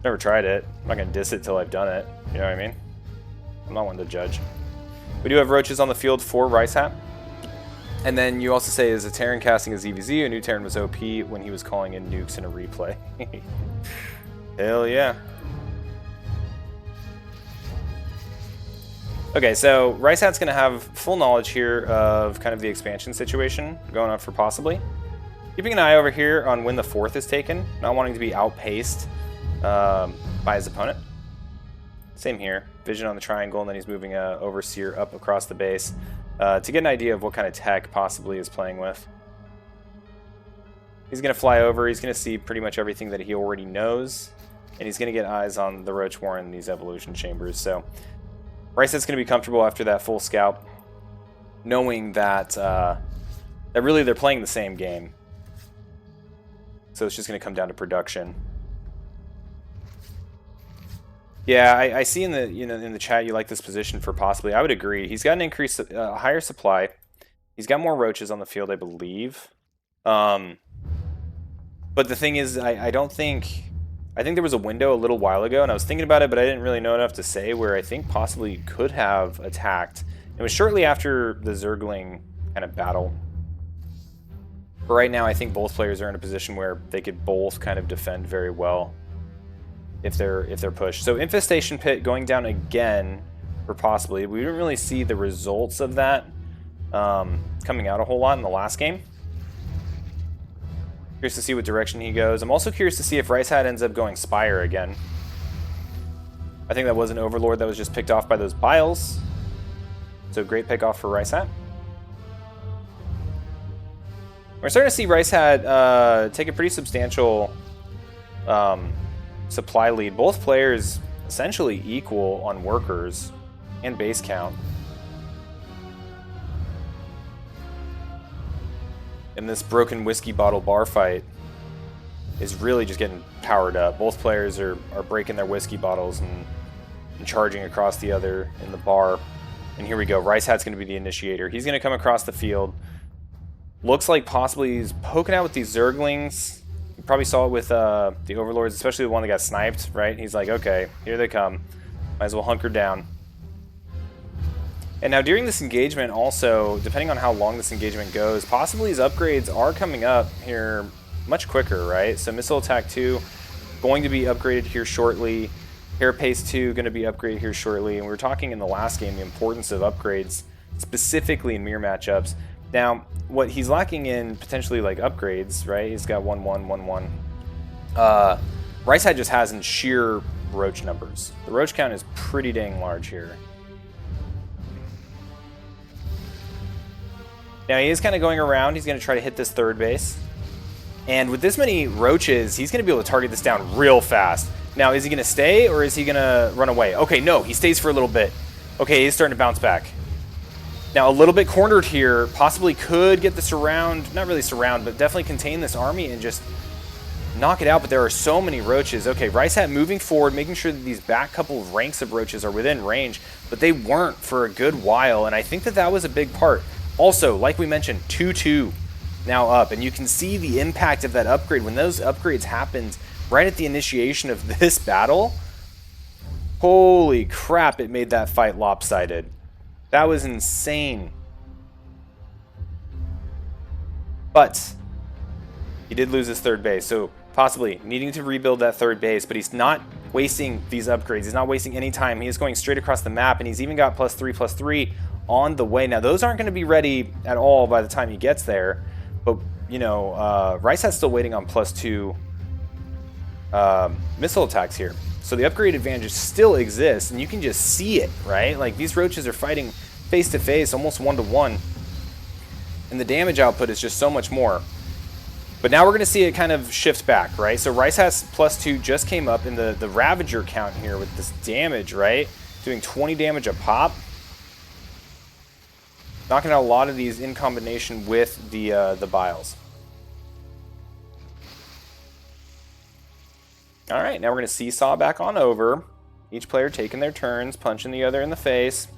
Never tried it. I'm not going to diss it till I've done it. You know what I mean? I'm not one to judge. We do have roaches on the field for Rice Hat. And then you also say, is a Terran casting a ZVZ? A new Terran was OP when he was calling in nukes in a replay. Hell yeah. Okay, so Rice Hat's going to have full knowledge here of kind of the expansion situation going on for possibly. Keeping an eye over here on when the 4th is taken, not wanting to be outpaced by his opponent. Same here. Vision on the triangle, and then he's moving Overseer up across the base to get an idea of what kind of tech possibly is playing with. He's going to fly over. He's going to see pretty much everything that he already knows, and he's going to get eyes on the Roach Warren in these evolution chambers. So Rice is going to be comfortable after that full scout, knowing that that really they're playing the same game. So it's just going to come down to production. Yeah, I see in the in the chat you like this position for possibly. I would agree. He's got an increased higher supply. He's got more roaches on the field, I believe. But the thing is, I don't think. I think there was a window a little while ago, and I was thinking about it, but I didn't really know enough to say where I think possibly could have attacked. It was shortly after the Zergling kind of battle. But right now, I think both players are in a position where they could both kind of defend very well if they're pushed. So Infestation Pit going down again, or possibly. We didn't really see the results of that coming out a whole lot in the last game. Curious to see what direction he goes. I'm also curious to see if Rice Hat ends up going Spire again. I think that was an Overlord that was just picked off by those Biles. So great pick off for Rice Hat. We're starting to see Rice Hat take a pretty substantial supply lead. Both players essentially equal on workers and base count. And this broken whiskey bottle bar fight is really just getting powered up. Both players are breaking their whiskey bottles and charging across the other in the bar. And here we go. Rice Hat's going to be the initiator. He's going to come across the field. Looks like possibly he's poking out with these Zerglings. You probably saw it with the Overlords, especially the one that got sniped, right? He's like, okay, here they come. Might as well hunker down. And now during this engagement also, depending on how long this engagement goes, possibly his upgrades are coming up here much quicker, right? So Missile Attack 2 going to be upgraded here shortly. Carapace 2 going to be upgraded here shortly. And we were talking in the last game the importance of upgrades, specifically in mirror matchups. Now, what he's lacking in potentially like upgrades, right? He's got 1-1, 1-1. Rice Hat just has in sheer roach numbers. The roach count is pretty dang large here. Now he is kind of going around. He's going to try to hit this third base. And with this many roaches, he's going to be able to target this down real fast. Now, is he going to stay or is he going to run away? Okay, no, he stays for a little bit. Okay, he's starting to bounce back. Now, a little bit cornered here. Possibly could get the surround. Not really surround, but definitely contain this army and just knock it out. But there are so many roaches. Okay, Rice Hat moving forward, making sure that these back couple of ranks of roaches are within range. But they weren't for a good while. And I think that that was a big part. Also, like we mentioned, 2-2. now up, and you can see the impact of that upgrade. When those upgrades happened right at the initiation of this battle, holy crap, it made that fight lopsided. That was insane. But he did lose his third base, so possibly needing to rebuild that third base, but he's not wasting these upgrades. He's not wasting any time. He is going straight across the map, and he's even got +3/+3 on the way. Now, those aren't going to be ready at all by the time he gets there, but, you know, Ricehat's still waiting on +2 missile attacks here. So the upgrade advantage still exists, and you can just see it, right? Like, these roaches are fighting face-to-face, almost 1-to-1, and the damage output is just so much more. But now we're going to see it kind of shift back, right? So Ricehat's +2 just came up in the Ravager count here with this damage, right? Doing 20 damage a pop. Knocking out a lot of these in combination with the Biles. All right, now we're going to seesaw back on over. Each player taking their turns, punching the other in the face.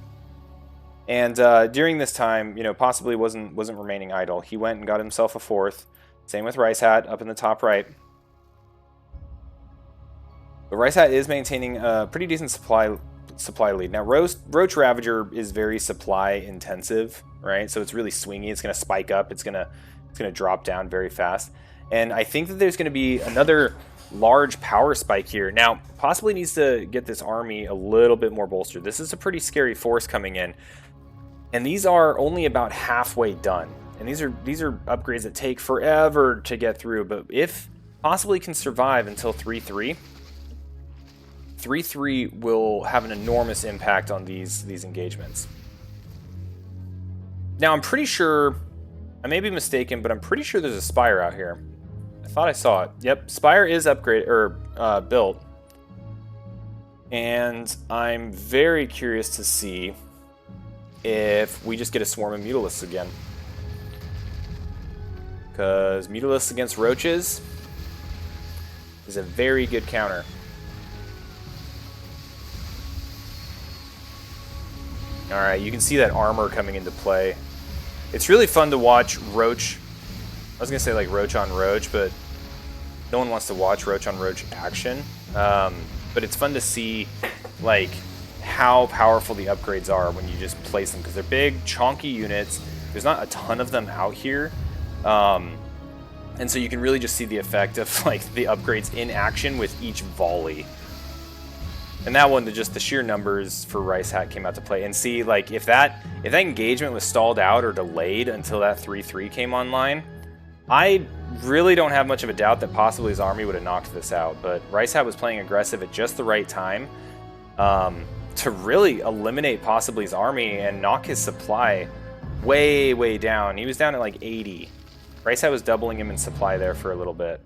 And during this time, you know, possibly wasn't remaining idle. He went and got himself a fourth. Same with Ricehat up in the top right. But Ricehat is maintaining a pretty decent supply lead. Now, Roach Ravager is very supply intensive, right? So it's really swingy. It's going to spike up. It's going to drop down very fast. And I think that there's going to be another large power spike here. Now, possibly needs to get this army a little bit more bolstered. This is a pretty scary force coming in. And these are only about halfway done. And these are upgrades that take forever to get through. But if possibly can survive until 3-3, 3-3 will have an enormous impact on these engagements. Now, I'm pretty sure, I may be mistaken, but I'm pretty sure there's a Spire out here. I thought I saw it. Yep, Spire is upgraded or built. And I'm very curious to see if we just get a swarm of Mutalisks again. Because Mutalisks against Roaches is a very good counter. Alright, you can see that armor coming into play. It's really fun to watch Roach. I was going to say like Roach on Roach, but no one wants to watch Roach on Roach action. But it's fun to see like how powerful the upgrades are when you just place them, because they're big, chonky units. There's not a ton of them out here. And so you can really just see the effect of like the upgrades in action with each volley. And that one, just the sheer numbers for Ricehat came out to play. And see, like, if that engagement was stalled out or delayed until that 3-3 came online, I really don't have much of a doubt that possibly his army would have knocked this out. But Ricehat was playing aggressive at just the right time to really eliminate possibly his army and knock his supply way, way down. He was down at like 80. Ricehat was doubling him in supply there for a little bit.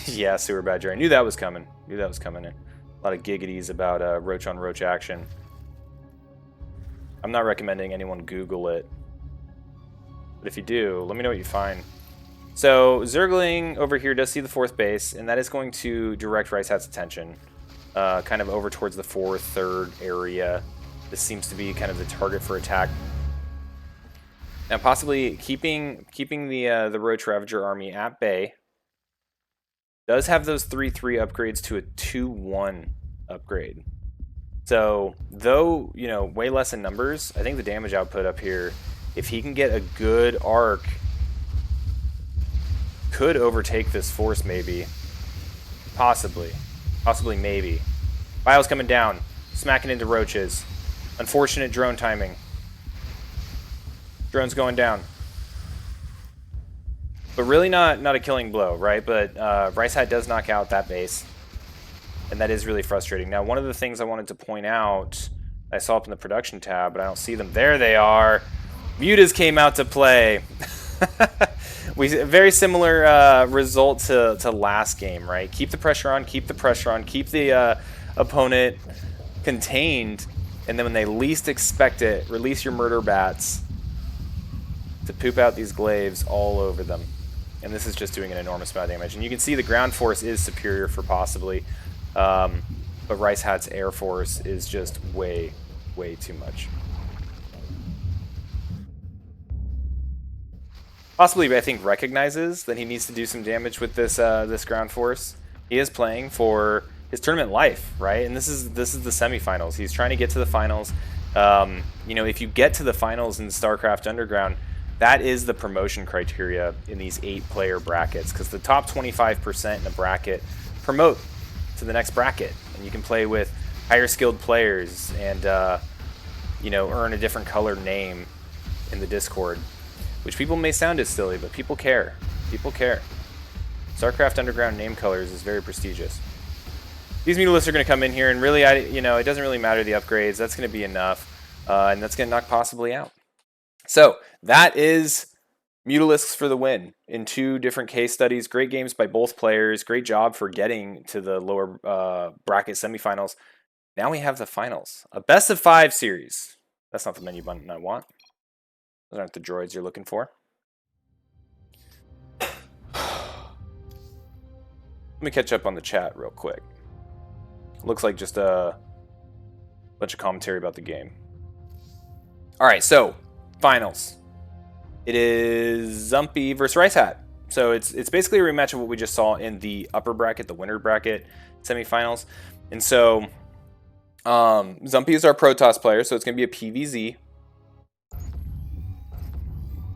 Yeah, Sewer Badger. I knew that was coming. In. A lot of giggities about Roach on Roach action. I'm not recommending anyone Google it. But if you do, let me know what you find. So, Zergling over here does see the fourth base, and that is going to direct Ricehat's attention. Kind of over towards the fourth, third area. This seems to be kind of the target for attack. Now, possibly keeping the Roach Ravager army at bay. Does have those 3-3 upgrades to a 2-1 upgrade. So, though, you know, way less in numbers, I think the damage output up here, if he can get a good arc, could overtake this force maybe. Possibly. Possibly maybe. Bile's coming down. Smacking into Roaches. Unfortunate drone timing. Drone's going down. But really not a killing blow, right? But Ricehat does knock out that base. And that is really frustrating. Now, one of the things I wanted to point out, I saw up in the production tab, but I don't see them. There they are. Mutas came out to play. Very similar result to last game, right? Keep the pressure on, keep the pressure on, keep the opponent contained, and then when they least expect it, release your murder bats to poop out these glaives all over them. And this is just doing an enormous amount of damage. And you can see the ground force is superior for possibly, but Ricehat's air force is just way, way too much. possibly, I think, recognizes that he needs to do some damage with this this ground force. He is playing for his tournament life, right? And this is the semifinals. He's trying to get to the finals. You know, if you get to the finals in StarCraft Underground, that is the promotion criteria in these 8-player brackets, because the top 25% in a bracket promote to the next bracket, and you can play with higher skilled players and you know, earn a different color name in the Discord, which people may sound as silly, but people care. People care. StarCraft Underground name colors is very prestigious. These Mutalisks are going to come in here, and really, you know, it doesn't really matter the upgrades. That's going to be enough, and that's going to knock possibly out. So that is Mutalisks for the win in 2 different case studies. Great games by both players. Great job for getting to the lower bracket semifinals. Now we have the finals. A best of 5 series. That's not the menu button I want. Those aren't the droids you're looking for. Let me catch up on the chat real quick. Looks like just a bunch of commentary about the game. All right, so finals. It is Zumpy versus Rice Hat. So it's basically a rematch of what we just saw in the upper bracket, the winner bracket semifinals. And so Zumpy is our Protoss player, so it's going to be a PVZ.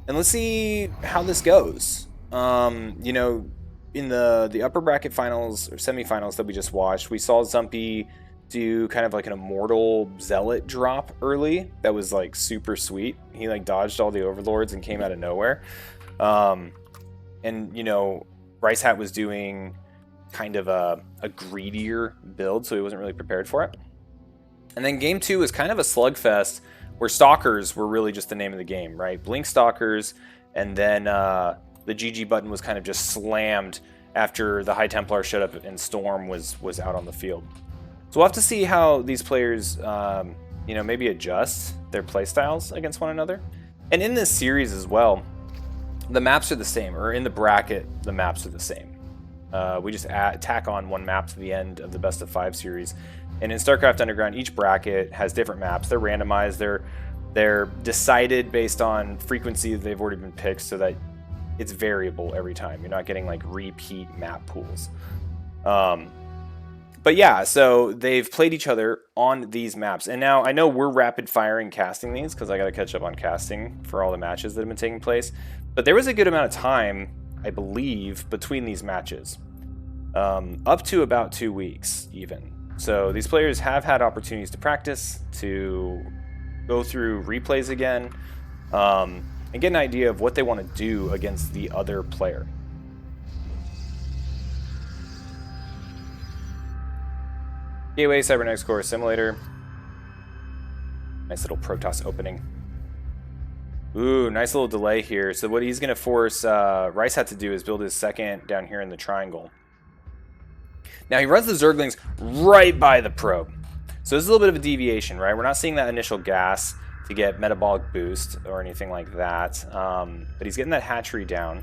And let's see how this goes. You know, in the upper bracket finals or semifinals that we just watched, we saw Zumpy do kind of like an immortal zealot drop early. That was like super sweet. He like dodged all the overlords and came out of nowhere. And you know, Rice Hat was doing kind of a greedier build, so he wasn't really prepared for it. And then game 2 was kind of a slugfest where Stalkers were really just the name of the game, right? Blink Stalkers, and then the GG button was kind of just slammed after the High Templar showed up and Storm was out on the field. So we'll have to see how these players, you know, maybe adjust their playstyles against one another. And in this series as well, the maps are the same, or in the bracket, the maps are the same. We just tack on one map to the end of the best of 5 series. And in StarCraft Underground, each bracket has different maps. They're randomized. They're decided based on frequency that they've already been picked, so that it's variable every time. You're not getting like repeat map pools. But yeah, so they've played each other on these maps. And now I know we're rapid firing casting these because I got to catch up on casting for all the matches that have been taking place. But there was a good amount of time, I believe, between these matches. Up to about 2 weeks even. So these players have had opportunities to practice, to go through replays again, and get an idea of what they want to do against the other player. Gateway Cybernetics Core Simulator. Nice little Protoss opening. Ooh, nice little delay here. So what he's going to force Rice Hat to do is build his second down here in the triangle. Now he runs the Zerglings right by the probe. So this is a little bit of a deviation, right? We're not seeing that initial gas to get metabolic boost or anything like that. But he's getting that hatchery down.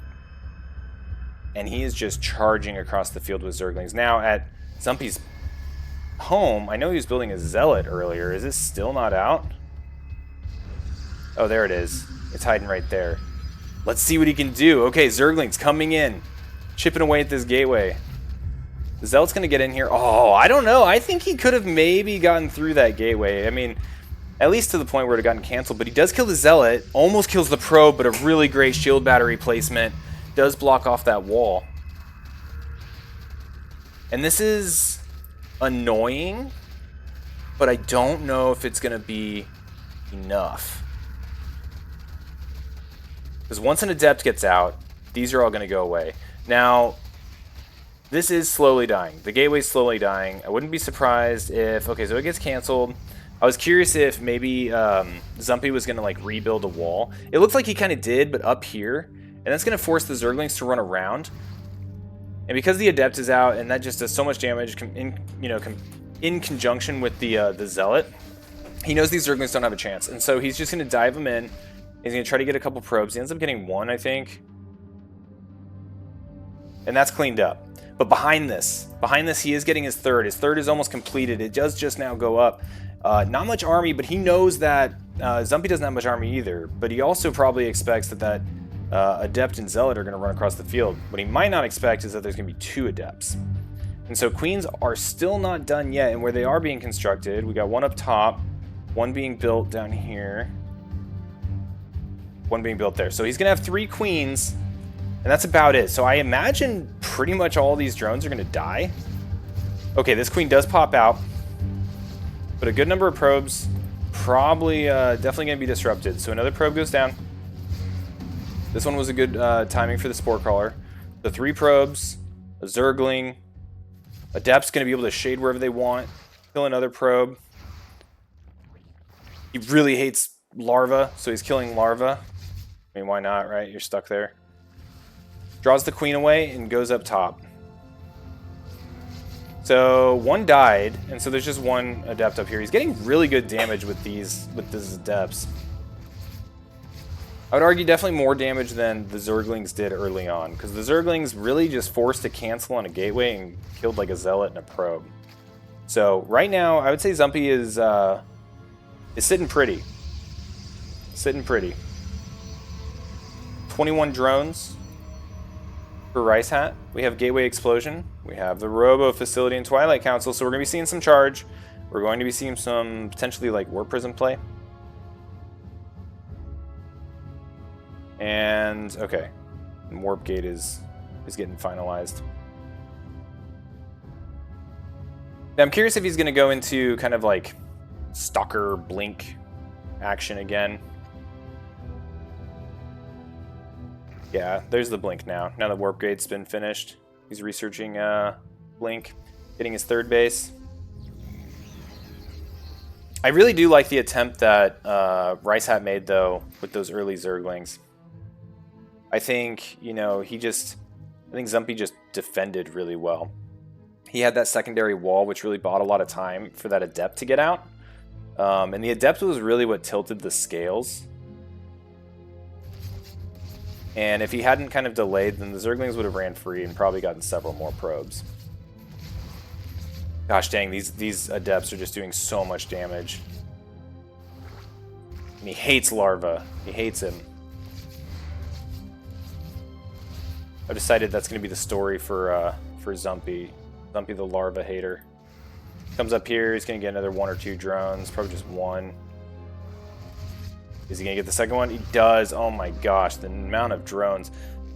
And he is just charging across the field with Zerglings. Now at Zumpy's home, I know he was building a Zealot earlier. Is this still not out? Oh, there it is. It's hiding right there. Let's see what he can do. Okay, Zerglings coming in. Chipping away at this gateway. The Zealot's going to get in here. Oh, I don't know. I think he could have maybe gotten through that gateway. I mean, at least to the point where it had gotten canceled. But he does kill the Zealot. Almost kills the probe, but a really great shield battery placement. Does block off that wall. And this is annoying, but I don't know if it's going to be enough. Because once an Adept gets out, these are all going to go away. Now, this is slowly dying. The gateway's slowly dying. I wouldn't be surprised if... Okay, so it gets canceled. I was curious if maybe Zumpy was going to like rebuild a wall. It looks like he kind of did, but up here. And that's going to force the Zerglings to run around. And because the Adept is out, and that just does so much damage in conjunction with the Zealot, he knows these Zerglings don't have a chance. And so he's just going to dive them in. He's going to try to get a couple probes. He ends up getting one, I think. And that's cleaned up. But behind this, he is getting his third. His third is almost completed. It does just now go up. Not much army, but he knows that Zumpy doesn't have much army either. But he also probably expects that Adept and Zealot are going to run across the field. What he might not expect is that there's going to be 2 Adepts. And so Queens are still not done yet, and where they are being constructed, we got one up top, one being built down here, one being built there. So he's going to have 3 Queens, and that's about it. So I imagine pretty much all these drones are going to die. Okay, this Queen does pop out, but a good number of probes probably definitely going to be disrupted. So another probe goes down. This one was a good timing for the Spore Crawler. The 3 probes, a Zergling, Adept's going to be able to shade wherever they want, kill another probe. He really hates larva, so he's killing larva. I mean, why not, right? You're stuck there. Draws the Queen away and goes up top. So one died, and so there's just one Adept up here. He's getting really good damage with these Adepts. I would argue definitely more damage than the Zerglings did early on, because the Zerglings really just forced a cancel on a gateway and killed like a Zealot and a probe. So right now, I would say Zumpy is sitting pretty. Sitting pretty. 21 drones for Rice Hat. We have Gateway Explosion. We have the Robo Facility and Twilight Council, so we're going to be seeing some charge. We're going to be seeing some potentially like Warp Prism play. And, okay, Warp Gate is getting finalized. Now, I'm curious if he's going to go into kind of like Stalker Blink action again. Yeah, there's the Blink now. Now that Warp Gate's been finished, he's researching Blink, getting his 3rd base. I really do like the attempt that Rice Hat made, though, with those early Zerglings. I think, you know, I think Zumpy just defended really well. He had that secondary wall, which really bought a lot of time for that Adept to get out. And the Adept was really what tilted the scales. And if he hadn't kind of delayed, then the Zerglings would have ran free and probably gotten several more probes. Gosh dang, these Adepts are just doing so much damage. And he hates Larva. He hates him. I decided that's going to be the story for Zumpy. Zumpy the Larva hater. Comes up here, he's going to get another 1 or 2 drones. Probably just 1. Is he going to get the second one? He does. Oh my gosh, the amount of drones.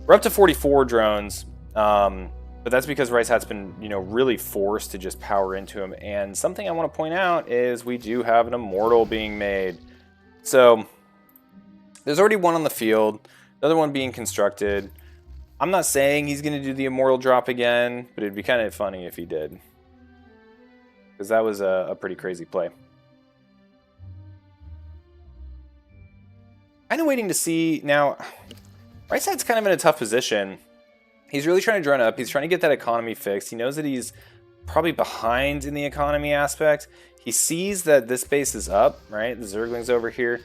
We're up to 44 drones. But that's because Rice Hat's been, you know, really forced to just power into him. And something I want to point out is we do have an Immortal being made. So there's already one on the field. Another one being constructed. I'm not saying he's going to do the Immortal drop again, but it'd be kind of funny if he did. Because that was a pretty crazy play. Kind of waiting to see. Now, Rice Hat's kind of in a tough position. He's really trying to drone up. He's trying to get that economy fixed. He knows that he's probably behind in the economy aspect. He sees that this base is up, right? The Zergling's over here.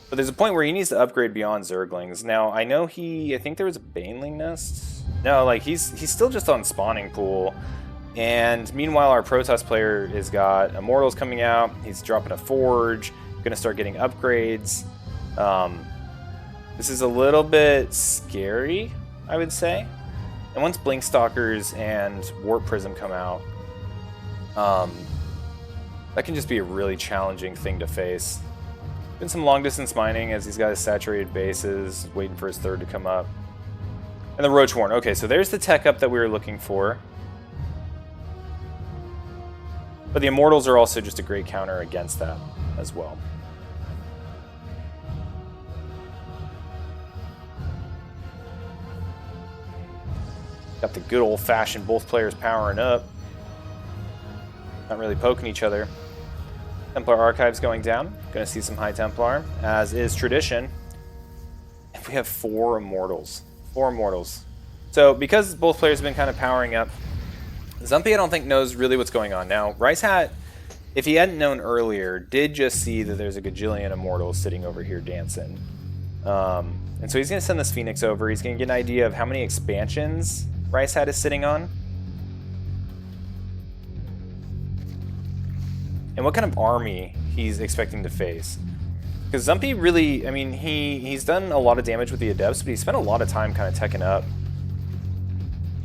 But there's a point where he needs to upgrade beyond Zerglings. Now, I know I think there was a Baneling Nest. No, like, he's still just on Spawning Pool. And meanwhile, our Protoss player has got Immortals coming out. He's dropping a Forge. Going to start getting upgrades. This is a little bit scary, I would say. And once Blink Stalkers and Warp Prism come out, that can just be a really challenging thing to face. Been some long distance mining as he's got his saturated bases, waiting for his 3rd to come up. And the Roachworn. Okay, so there's the tech up that we were looking for. But the Immortals are also just a great counter against that as well. Got the good old-fashioned both players powering up. Not really poking each other. Templar Archives going down. Going to see some High Templar, as is tradition. And we have 4 Immortals. 4 Immortals. So, because both players have been kind of powering up, Zumpy, I don't think, knows really what's going on. Now, Rice Hat, if he hadn't known earlier, did just see that there's a gajillion Immortals sitting over here dancing. And so he's going to send this Phoenix over. He's going to get an idea of how many expansions Rice Hat is sitting on. And what kind of army he's expecting to face. Because Zumpy really, I mean, he's done a lot of damage with the Adepts, but he spent a lot of time kind of teching up,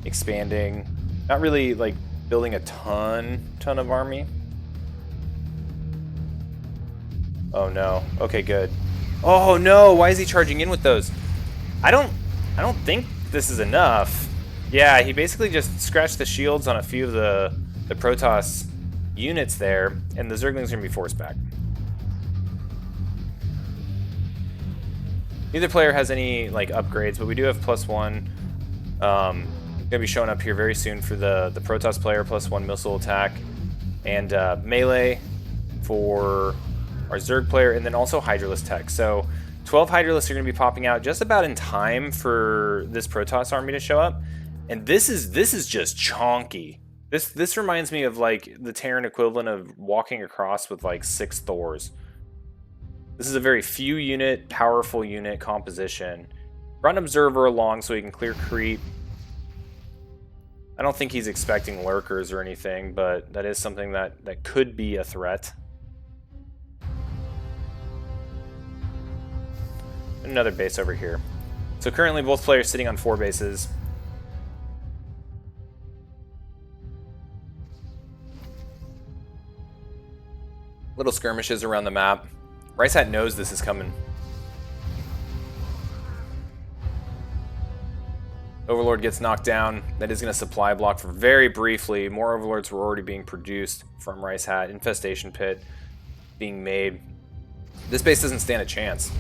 expanding, not really like building a ton of army. Oh no. Okay, good. Oh no, why is he charging in with those? I don't think this is enough. Yeah, he basically just scratched the shields on a few of the Protoss units there, and the Zergling's gonna be forced back. Neither player has any like upgrades, but we do have +1. Gonna be showing up here very soon for the Protoss player, +1 missile attack, and melee for our Zerg player, and then also Hydralisk tech. So 12 Hydralisks are gonna be popping out just about in time for this Protoss army to show up, and this is just chonky. This reminds me of like the Terran equivalent of walking across with like 6 Thors. This is a very few unit, powerful unit composition. Brought an observer along so he can clear creep. I don't think he's expecting lurkers or anything, but that is something that could be a threat. Another base over here. So currently both players sitting on 4 bases. Little skirmishes around the map. Rice Hat knows this is coming. Overlord gets knocked down. That is going to supply block for very briefly. More Overlords were already being produced from Rice Hat. Infestation Pit being made. This base doesn't stand a chance.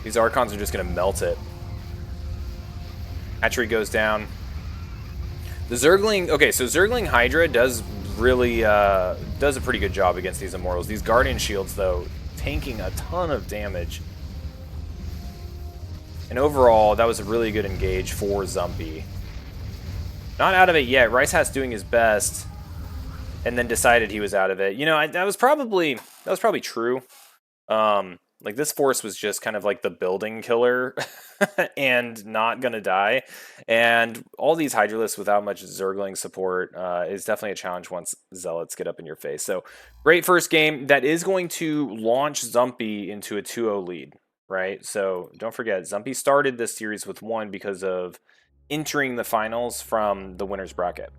These Archons are just going to melt it. Hatchery goes down. The Zergling... Okay, so Zergling Hydra does really does a pretty good job against these Immortals. These Guardian Shields, though, tanking a ton of damage. And overall, that was a really good engage for Zumpy. Not out of it yet. Rice Hat's doing his best, and then decided he was out of it. You know, that was probably true. Like, this force was just kind of like the building killer and not gonna die. And all these Hydralisks without much Zergling support is definitely a challenge once Zealots get up in your face. So, great first game. That is going to launch Zumpy into a 2-0 lead, right? So, don't forget, Zumpy started this series with 1 because of entering the finals from the winner's bracket.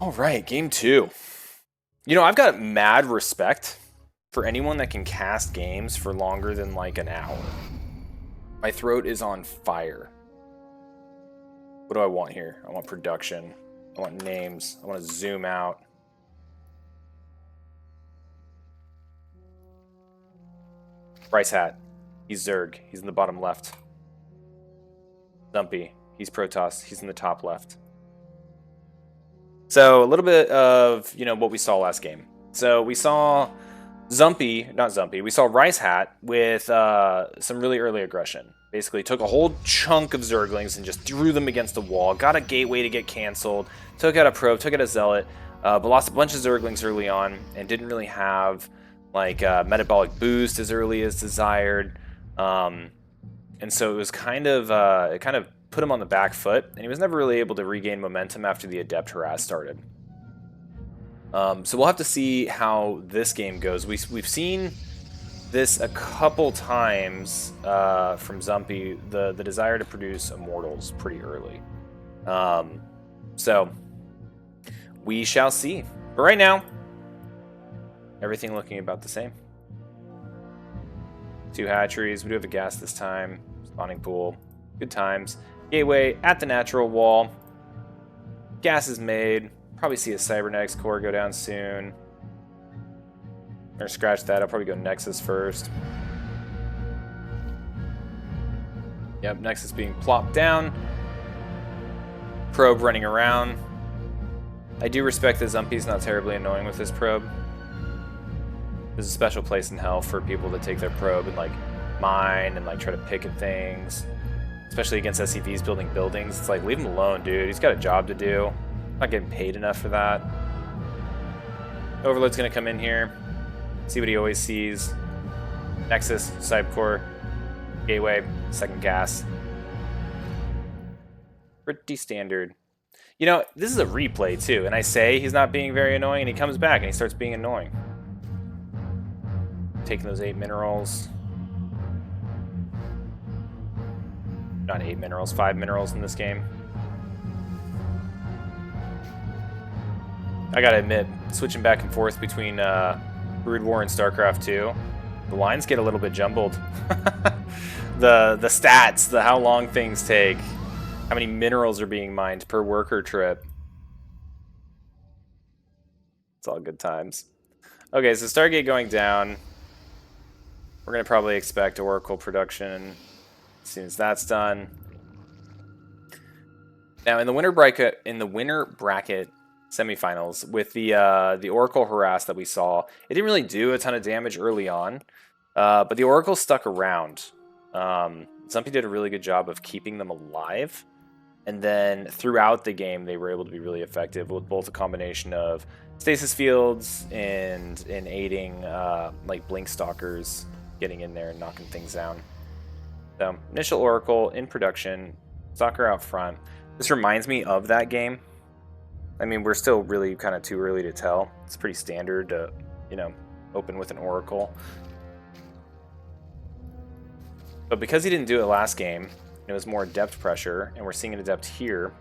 All right, game 2. You know, I've got mad respect for anyone that can cast games for longer than like an hour. My throat is on fire. What do I want here? I want production. I want names. I want to zoom out. Rice Hat. He's Zerg. He's in the bottom left. Zumpy. He's Protoss. He's in the top left. So a little bit of, you know, what we saw last game. So we saw we saw Rice Hat with some really early aggression. Basically took a whole chunk of Zerglings and just threw them against the wall, got a gateway to get canceled, took out a probe, took out a zealot, but lost a bunch of Zerglings early on and didn't really have like metabolic boost as early as desired. And so it was kind of, it kind of put him on the back foot, and he was never really able to regain momentum after the Adept Harass started. So we'll have to see how this game goes. We've seen this a couple times from Zumpy, the desire to produce Immortals pretty early. So we shall see. But right now, everything looking about the same. 2 hatcheries. We do have a gas this time. Spawning pool. Good times. Gateway at the natural wall. Gas is made. Probably see a Cybernetics core go down soon. Or scratch that. I'll probably go Nexus first. Yep, Nexus being plopped down. Probe running around. I do respect that Zumpy's not terribly annoying with this probe. There's a special place in hell for people that take their probe and like mine and like try to pick at things. Especially against SCVs building buildings. It's like, leave him alone, dude. He's got a job to do. Not getting paid enough for that. Overload's gonna come in here. See what he always sees. Nexus, Cybercore, Gateway, second gas. Pretty standard. You know, this is a replay too, and I say he's not being very annoying, and he comes back and he starts being annoying. Taking those 8 minerals. Not 8 minerals, 5 minerals in this game. I gotta admit, switching back and forth between Brood War and StarCraft 2, the lines get a little bit jumbled. the stats, the how long things take, how many minerals are being mined per worker trip. It's all good times. Okay, so Stargate going down. We're gonna probably expect Oracle production as soon as that's done. Now in the winter bracket semifinals with the Oracle harass that we saw, it didn't really do a ton of damage early on, but the Oracle stuck around. Zumpy did a really good job of keeping them alive, and then throughout the game they were able to be really effective with both a combination of stasis fields and aiding like blink stalkers getting in there and knocking things down. So initial Oracle in production, stalker out front. This reminds me of that game. I mean, we're still really kind of too early to tell. It's pretty standard to, you know, open with an Oracle. But because he didn't do it last game, it was more depth pressure, and we're seeing an adept here,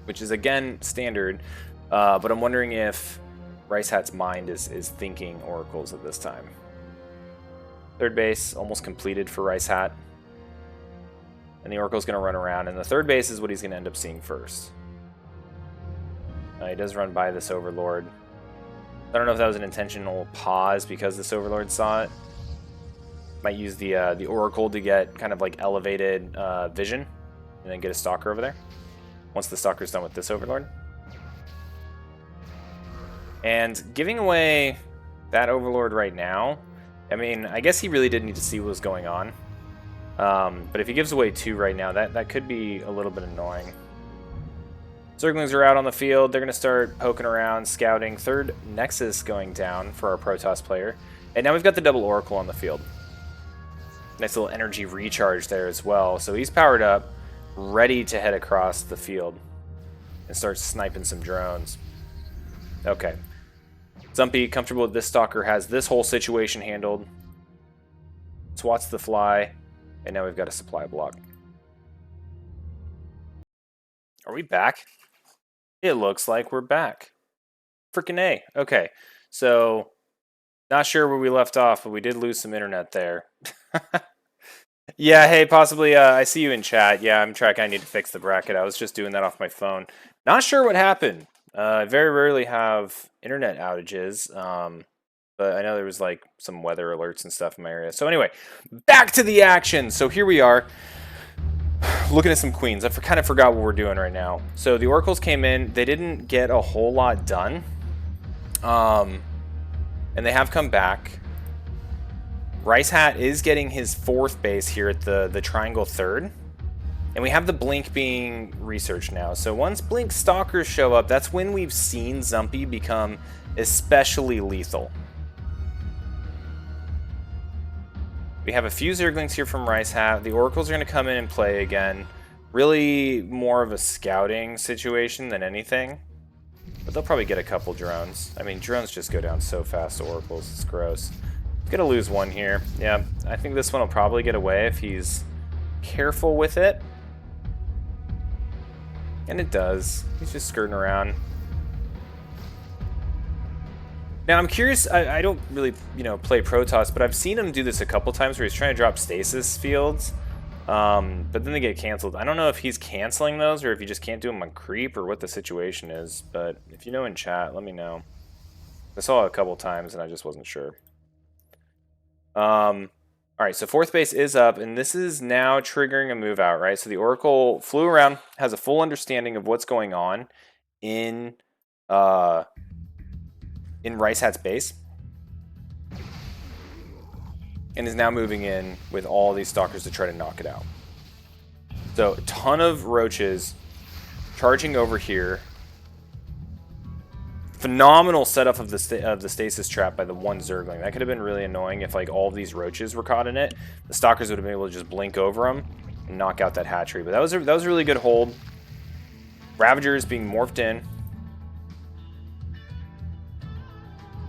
which is, again, standard. But I'm wondering if Rice Hat's mind is thinking Oracles at this time. Third base almost completed for Rice Hat. And the Oracle's going to run around, and the third base is what he's going to end up seeing first. He does run by this Overlord. I don't know if that was an intentional pause because this Overlord saw it. Might use the Oracle to get kind of like elevated vision, and then get a Stalker over there. Once the Stalker's done with this Overlord. And giving away that Overlord right now, I mean, I guess he really did need to see what was going on. But if he gives away 2 right now, that could be a little bit annoying. Zerglings are out on the field. They're going to start poking around, scouting. Third Nexus going down for our Protoss player. And now we've got the double Oracle on the field. Nice little energy recharge there as well. So he's powered up, ready to head across the field and start sniping some drones. Okay. Zumpy, comfortable with this Stalker, has this whole situation handled. Swats the fly. And now we've got a supply block. Are we back? It looks like we're back. Frickin' A. Okay, so not sure where we left off, but we did lose some internet there. Yeah, hey, possibly, I see you in chat. Yeah, I'm tracking. I need to fix the bracket. I was just doing that off my phone. Not sure what happened. I very rarely have internet outages, but I know there was like some weather alerts and stuff in my area. So anyway, back to the action. So here we are. Looking at some queens. I kind of forgot what we're doing right now. So the Oracles came in. They didn't get a whole lot done. And they have come back. Rice Hat is getting his 4th base here at the triangle 3rd. And we have the Blink being researched now. So once Blink Stalkers show up, that's when we've seen Zumpy become especially lethal. We have a few Zerglings here from Rice Hat. The Oracles are going to come in and play again. Really more of a scouting situation than anything. But they'll probably get a couple drones. I mean, drones just go down so fast to Oracles. It's gross. Going to lose one here. Yeah, I think this one will probably get away if he's careful with it. And it does. He's just skirting around. Now, I'm curious, I don't really, play Protoss, but I've seen him do this a couple times where he's trying to drop stasis fields, but then they get canceled. I don't know if he's canceling those or if you just can't do them on creep or what the situation is, but if you know in chat, let me know. I saw it a couple times and I just wasn't sure. All right, so 4th base is up, and this is now triggering a move out, right? So the Oracle flew around, has a full understanding of what's going on in Rice Hat's base, and is now moving in with all these Stalkers to try to knock it out. So a ton of roaches charging over here. Phenomenal setup of the stasis trap by the one Zergling. That could have been really annoying if like all of these roaches were caught in it. The Stalkers would have been able to just blink over them and knock out that hatchery. But that was a really good hold. Ravagers being morphed in.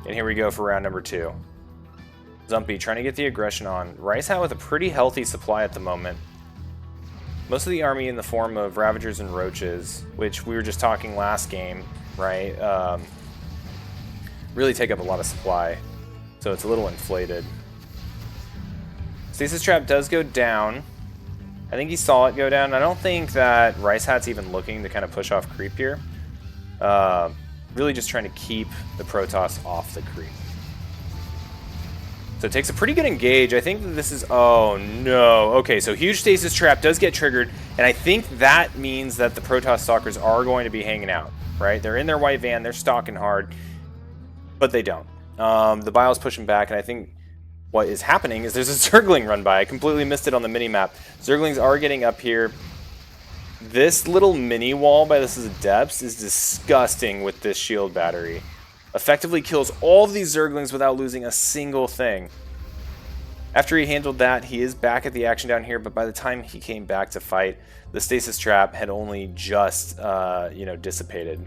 And here we go for round number 2. Zumpy trying to get the aggression on. Rice Hat with a pretty healthy supply at the moment. Most of the army in the form of Ravagers and Roaches, which we were just talking last game, right? Really take up a lot of supply. So it's a little inflated. Stasis Trap does go down. I think he saw it go down. I don't think that Rice Hat's even looking to kind of push off creep here. Really just trying to keep the Protoss off the creep. So it takes a pretty good engage. I think that this is... Oh, no. Okay, so huge Stasis Trap does get triggered, and I think that means that the Protoss Stalkers are going to be hanging out, right? They're in their white van. They're stalking hard, but they don't. The Bile's pushing back, and I think what is happening is there's a Zergling run by. I completely missed it on the mini-map. Zerglings are getting up here. This little mini wall by this is depths is disgusting with this shield battery. Effectively kills all of these Zerglings without losing a single thing. After he handled that, he is back at the action down here, but by the time he came back to fight, the Stasis Trap had only just, dissipated.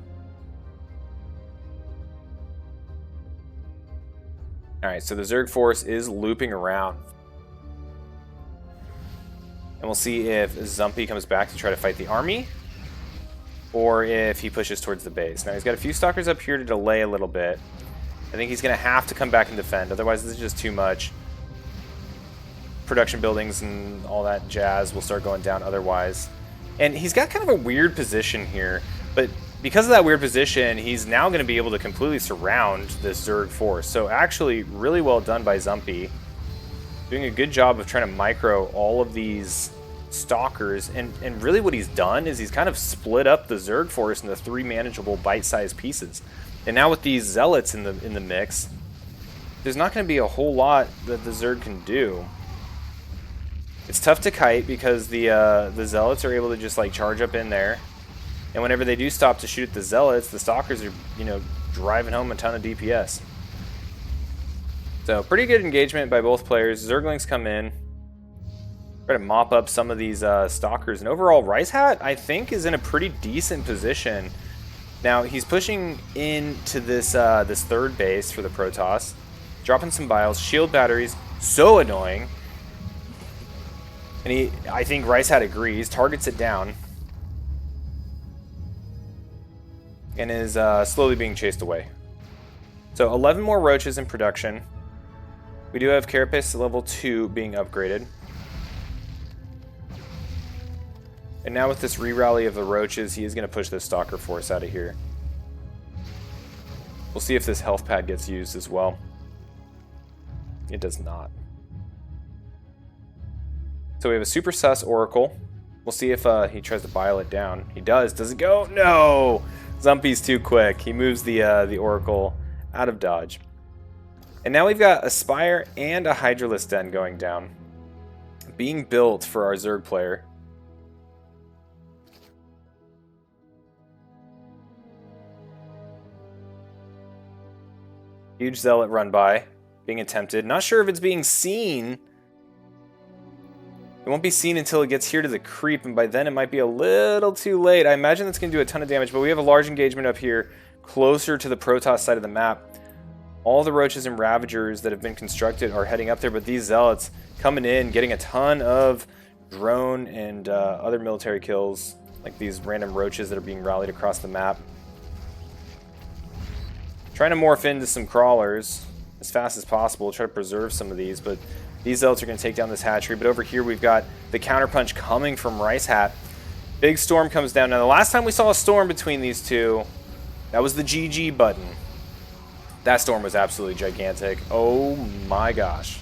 Alright, so the Zerg force is looping around. And we'll see if Zumpy comes back to try to fight the army, or if he pushes towards the base. Now he's got a few Stalkers up here to delay a little bit. I think he's going to have to come back and defend, otherwise this is just too much. Production buildings and all that jazz will start going down otherwise. And he's got kind of a weird position here, but because of that weird position, he's now going to be able to completely surround this Zerg force. So actually, really well done by Zumpy. Doing a good job of trying to micro all of these Stalkers, and really what he's done is he's kind of split up the Zerg force into 3 manageable bite-sized pieces. And now with these Zealots in the mix, there's not going to be a whole lot that the Zerg can do. It's tough to kite because the Zealots are able to just like charge up in there, and whenever they do stop to shoot at the Zealots, the Stalkers are driving home a ton of DPS. So pretty good engagement by both players. Zerglings come in, try to mop up some of these Stalkers, and overall Rice Hat I think is in a pretty decent position. Now he's pushing into this this third base for the Protoss, dropping some biles, shield batteries, so annoying. And I think Rice Hat agrees, targets it down, and is slowly being chased away. So 11 more Roaches in production. We do have Carapace level 2 being upgraded. And now with this re-rally of the Roaches, he is going to push this Stalker force out of here. We'll see if this health pad gets used as well. It does not. So we have a Super Sus Oracle. We'll see if he tries to bile it down. He does. Does it go? No! Zumpy's too quick. He moves the Oracle out of dodge. And now we've got a Spire and a Hydralisk Den going down, being built for our Zerg player. Huge Zealot run by, being attempted. Not sure if it's being seen. It won't be seen until it gets here to the creep, and by then it might be a little too late. I imagine that's going to do a ton of damage, but we have a large engagement up here, closer to the Protoss side of the map. All the Roaches and Ravagers that have been constructed are heading up there, but these Zealots coming in, getting a ton of drone and other military kills, like these random Roaches that are being rallied across the map. Trying to morph into some crawlers as fast as possible, try to preserve some of these, but these Zealots are going to take down this hatchery. But over here we've got the counterpunch coming from Rice Hat. Big storm comes down. Now the last time we saw a storm between these two, that was the GG button. That storm was absolutely gigantic. Oh my gosh.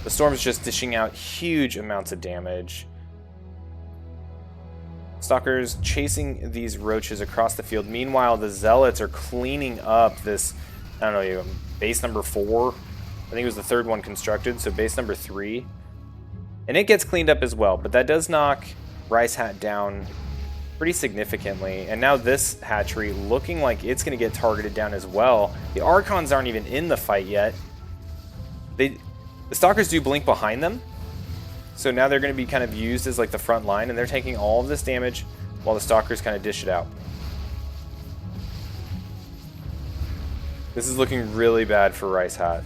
The storm is just dishing out huge amounts of damage. Stalkers chasing these Roaches across the field. Meanwhile, the Zealots are cleaning up this, I don't know, base number 4. I think it was the third one constructed, so base number 3. And it gets cleaned up as well, but that does knock Rice Hat down pretty significantly. And now this hatchery looking like it's going to get targeted down as well. The Archons aren't even in the fight yet. The Stalkers do blink behind them, So now they're going to be kind of used as like the front line, and they're taking all of this damage while the Stalkers kind of dish it out. This is looking really bad for Rice Hat.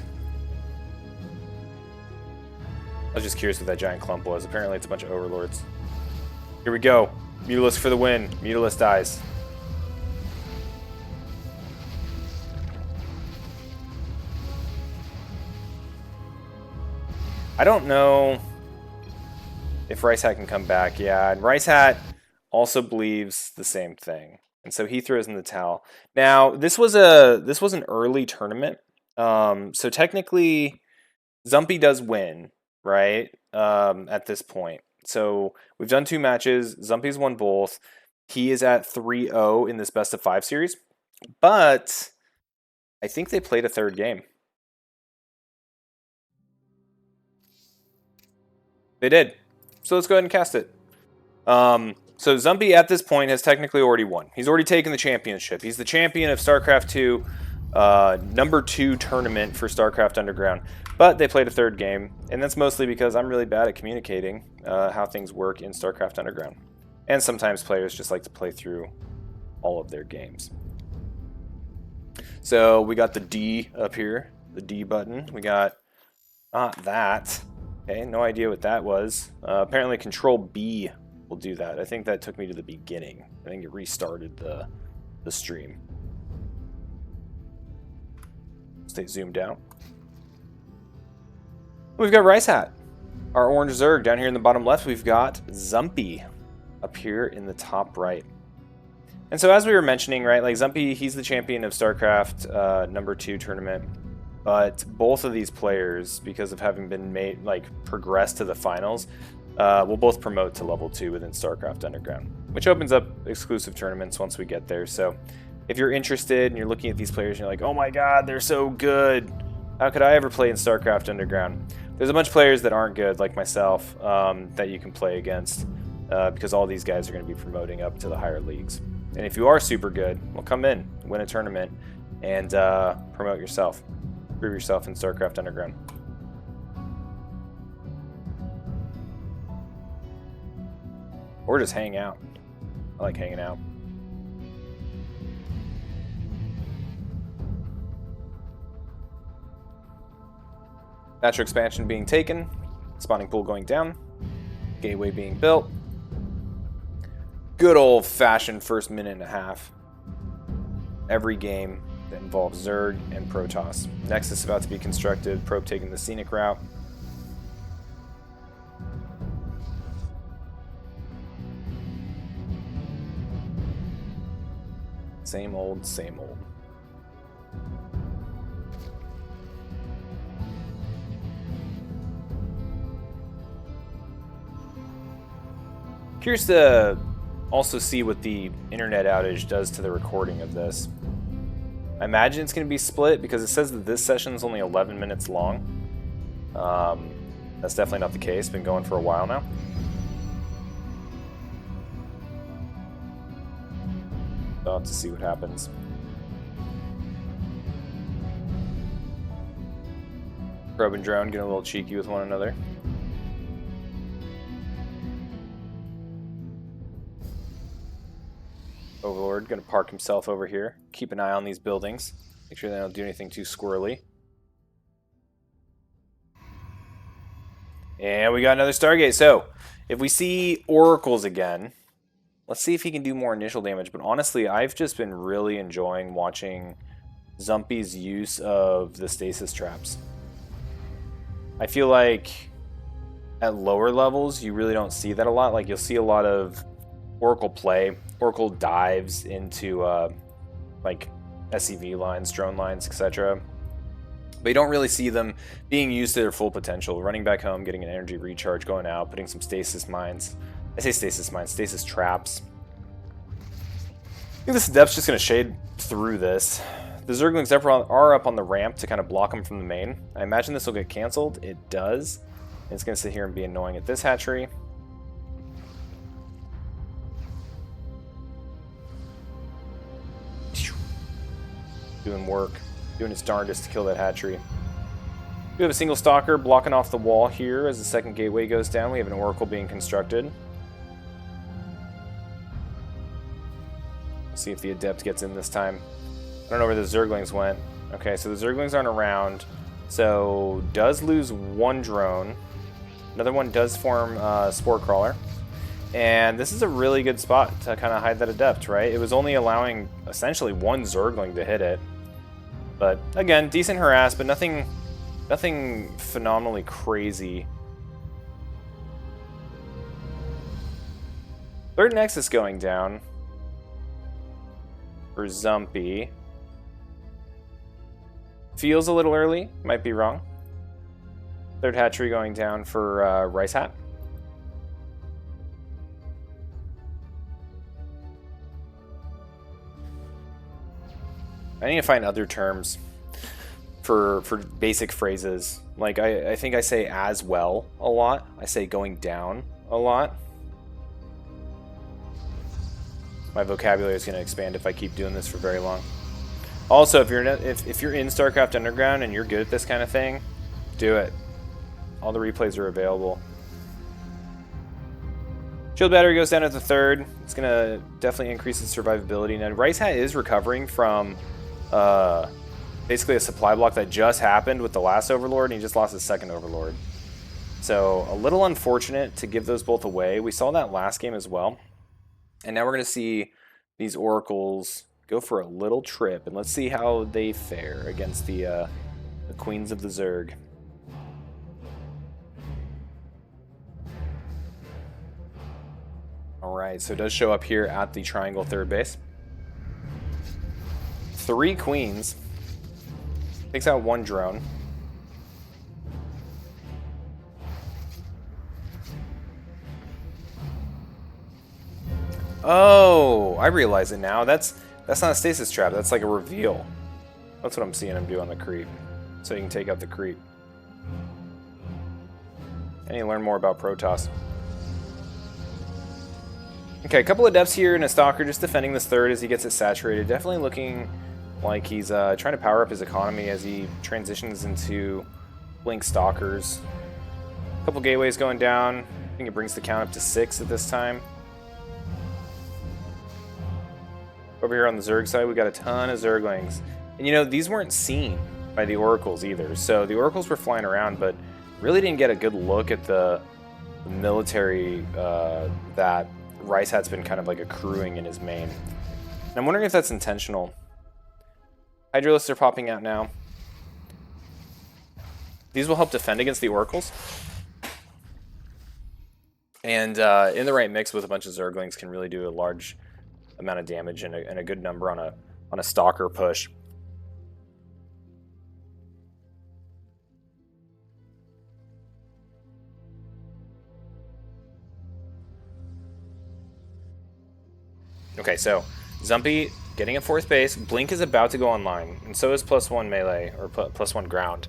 I was just curious what that giant clump was. Apparently it's a bunch of Overlords. Here we go. Mutalisk for the win. Mutalisk dies. I don't know if Rice Hat can come back. Yeah, and Rice Hat also believes the same thing. And so he throws in the towel. Now, this was an early tournament. So technically Zumpy does win, right? At this point. So we've done 2 matches. Zumpy's won both. He is at 3-0 in this best of 5 series. But I think they played a 3rd game. They did. So let's go ahead and cast it. So Zumpy at this point has technically already won. He's already taken the championship. He's the champion of StarCraft 2, number 2 tournament for StarCraft Underground. But they played a 3rd game, and that's mostly because I'm really bad at communicating how things work in StarCraft Underground. And sometimes players just like to play through all of their games. So we got the D up here, the D button. We got not that. Okay, no idea what that was. Apparently Control B will do that. I think that took me to the beginning. I think it restarted the stream. Stay zoomed out. We've got Rice Hat. Our orange Zerg. Down here in the bottom left, we've got Zumpy up here in the top right. And so as we were mentioning, right, like Zumpy, he's the champion of StarCraft number 2 tournament. But both of these players, because of having been made, like, progressed to the finals, will both promote to level 2 within StarCraft Underground, which opens up exclusive tournaments once we get there. So if you're interested and you're looking at these players and you're like, oh my god, they're so good, how could I ever play in StarCraft Underground? There's a bunch of players that aren't good, like myself, that you can play against, because all these guys are going to be promoting up to the higher leagues. And if you are super good, well, come in, win a tournament, and promote yourself. Prove yourself in StarCraft Underground. Or just hang out. I like hanging out. Natural expansion being taken. Spawning pool going down. Gateway being built. Good old-fashioned first minute and a half. Every game that involves Zerg and Protoss. Nexus is about to be constructed. Probe taking the scenic route. Same old, same old. Curious to also see what the internet outage does to the recording of this. I imagine it's going to be split because it says that this session is only 11 minutes long. That's definitely not the case. Been going for a while now. I'll have to see what happens. Probe and drone getting a little cheeky with one another. Overlord going to park himself over here. Keep an eye on these buildings. Make sure they don't do anything too squirrely. And we got another Stargate. So, if we see Oracles again, let's see if he can do more initial damage. But honestly, I've just been really enjoying watching Zumpy's use of the stasis traps. I feel like at lower levels, you really don't see that a lot. Like, you'll see a lot of Oracle play. Oracle dives into like SCV lines, drone lines, etc. But you don't really see them being used to their full potential. Running back home, getting an energy recharge, going out, putting some stasis mines. I say stasis mines, stasis traps. I think this depth's just going to shade through this. The Zerglings are up on the ramp to kind of block them from the main. I imagine this will get canceled. It does. And it's going to sit here and be annoying at this hatchery. Doing work. Doing its darndest to kill that hatchery. We have a single stalker blocking off the wall here as the second gateway goes down. We have an oracle being constructed. Let's see if the adept gets in this time. I don't know where the zerglings went. Okay, so the zerglings aren't around. So does lose one drone. Another one does form spore crawler. And this is a really good spot to kind of hide that adept, right? It was only allowing essentially one zergling to hit it. But again, decent harass, but nothing phenomenally crazy. Third nexus going down for Zumpy. Feels a little early, might be wrong. Third hatchery going down for Rice Hat. I need to find other terms for basic phrases. Like, I think I say as well a lot. I say going down a lot. My vocabulary is going to expand if I keep doing this for very long. Also, if you're in StarCraft Underground and you're good at this kind of thing, do it. All the replays are available. Shield battery goes down at the third. It's going to definitely increase its survivability. Now, Rice Hat is recovering from basically a supply block that just happened with the last Overlord, and he just lost his second Overlord. So a little unfortunate to give those both away. We saw that last game as well. And now we're going to see these Oracles go for a little trip, and let's see how they fare against the Queens of the Zerg. Alright, so it does show up here at the triangle third base. 3 queens. Takes out 1 drone. Oh, I realize it now. That's not a stasis trap. That's like a reveal. That's what I'm seeing him do on the creep. So you can take out the creep. And you learn more about Protoss. Okay, a couple of depths here and a stalker just defending this third as he gets it saturated. Definitely looking like he's trying to power up his economy as he transitions into blink stalkers. A couple gateways going down. I think it brings the count up to 6 at this time. Over here on the Zerg side, we got a ton of Zerglings. And you know, these weren't seen by the Oracles either. So the Oracles were flying around, but really didn't get a good look at the military that Rice Hat's been kind of like accruing in his main. And I'm wondering if that's intentional. Hydralisks are popping out now. These will help defend against the Oracles. And in the right mix with a bunch of Zerglings can really do a large amount of damage and a good number on a stalker push. Okay, so Zumpy getting a 4th base. Blink is about to go online, and so is +1 melee, or +1 ground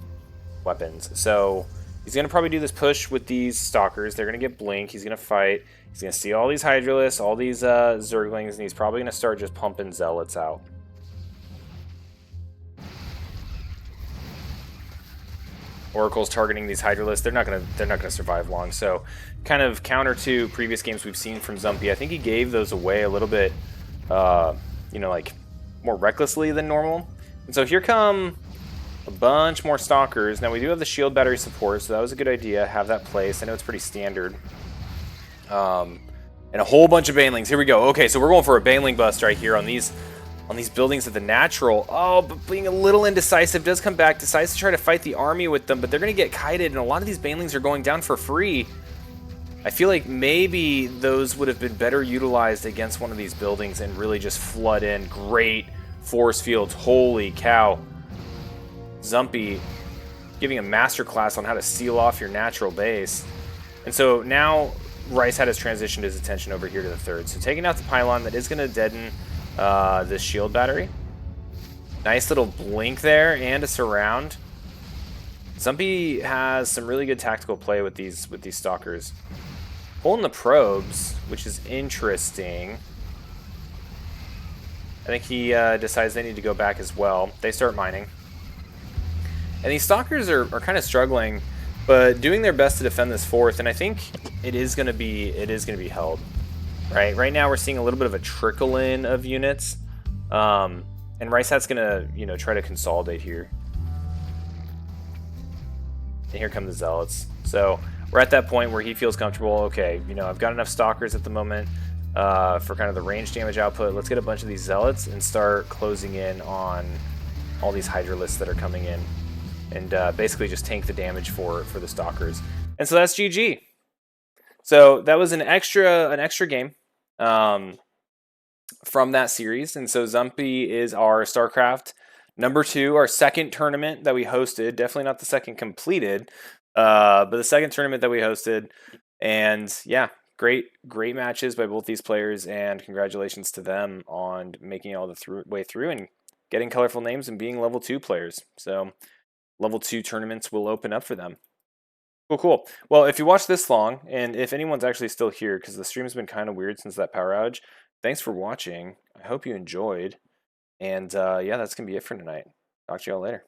weapons. So he's going to probably do this push with these stalkers. They're going to get Blink. He's going to fight. He's going to see all these Hydralisks, all these Zerglings, and he's probably going to start just pumping Zealots out. Oracle's targeting these Hydralisks. They're not gonna survive long. So, kind of counter to previous games we've seen from Zumpy. I think he gave those away a little bit, you know, like more recklessly than normal. And so here come a bunch more stalkers. Now we do have the shield battery support, so that was a good idea. Have that placed. I know it's pretty standard. And a whole bunch of banelings. Here we go. Okay, so we're going for a baneling bust right here on these buildings at the natural. Oh, but being a little indecisive, does come back, decides to try to fight the army with them, but they're going to get kited, and a lot of these banelings are going down for free. I feel like maybe those would have been better utilized against one of these buildings and really just flood in. Great force fields. Holy cow. Zumpy giving a masterclass on how to seal off your natural base. And so now Rice Hat has transitioned his attention over here to the third. So taking out the pylon, that is going to deaden this shield battery. Nice little blink there and a surround. Zumpy has some really good tactical play with these stalkers. Pulling the probes, which is interesting. I think he decides they need to go back as well. They start mining. And these Stalkers are kind of struggling, but doing their best to defend this fourth, and I think it is going to be held. Right now we're seeing a little bit of a trickle in of units, and RiceHat's going to try to consolidate here. And here come the Zealots. So we're at that point where he feels comfortable. Okay, I've got enough Stalkers at the moment for kind of the range damage output. Let's get a bunch of these Zealots and start closing in on all these Hydralisks that are coming in, and basically just tank the damage for the Stalkers. And so that's GG. So that was an extra game from that series. And so Zumpy is our StarCraft #2, our second tournament that we hosted. Definitely not the second completed, but the second tournament that we hosted. And yeah, great matches by both these players, and congratulations to them on making it all the way through and getting colorful names and being level 2 players. So level 2 tournaments will open up for them. Cool. Well, if you watched this long, and if anyone's actually still here, because the stream's been kind of weird since that power outage, thanks for watching. I hope you enjoyed. And yeah, that's going to be it for tonight. Talk to y'all later.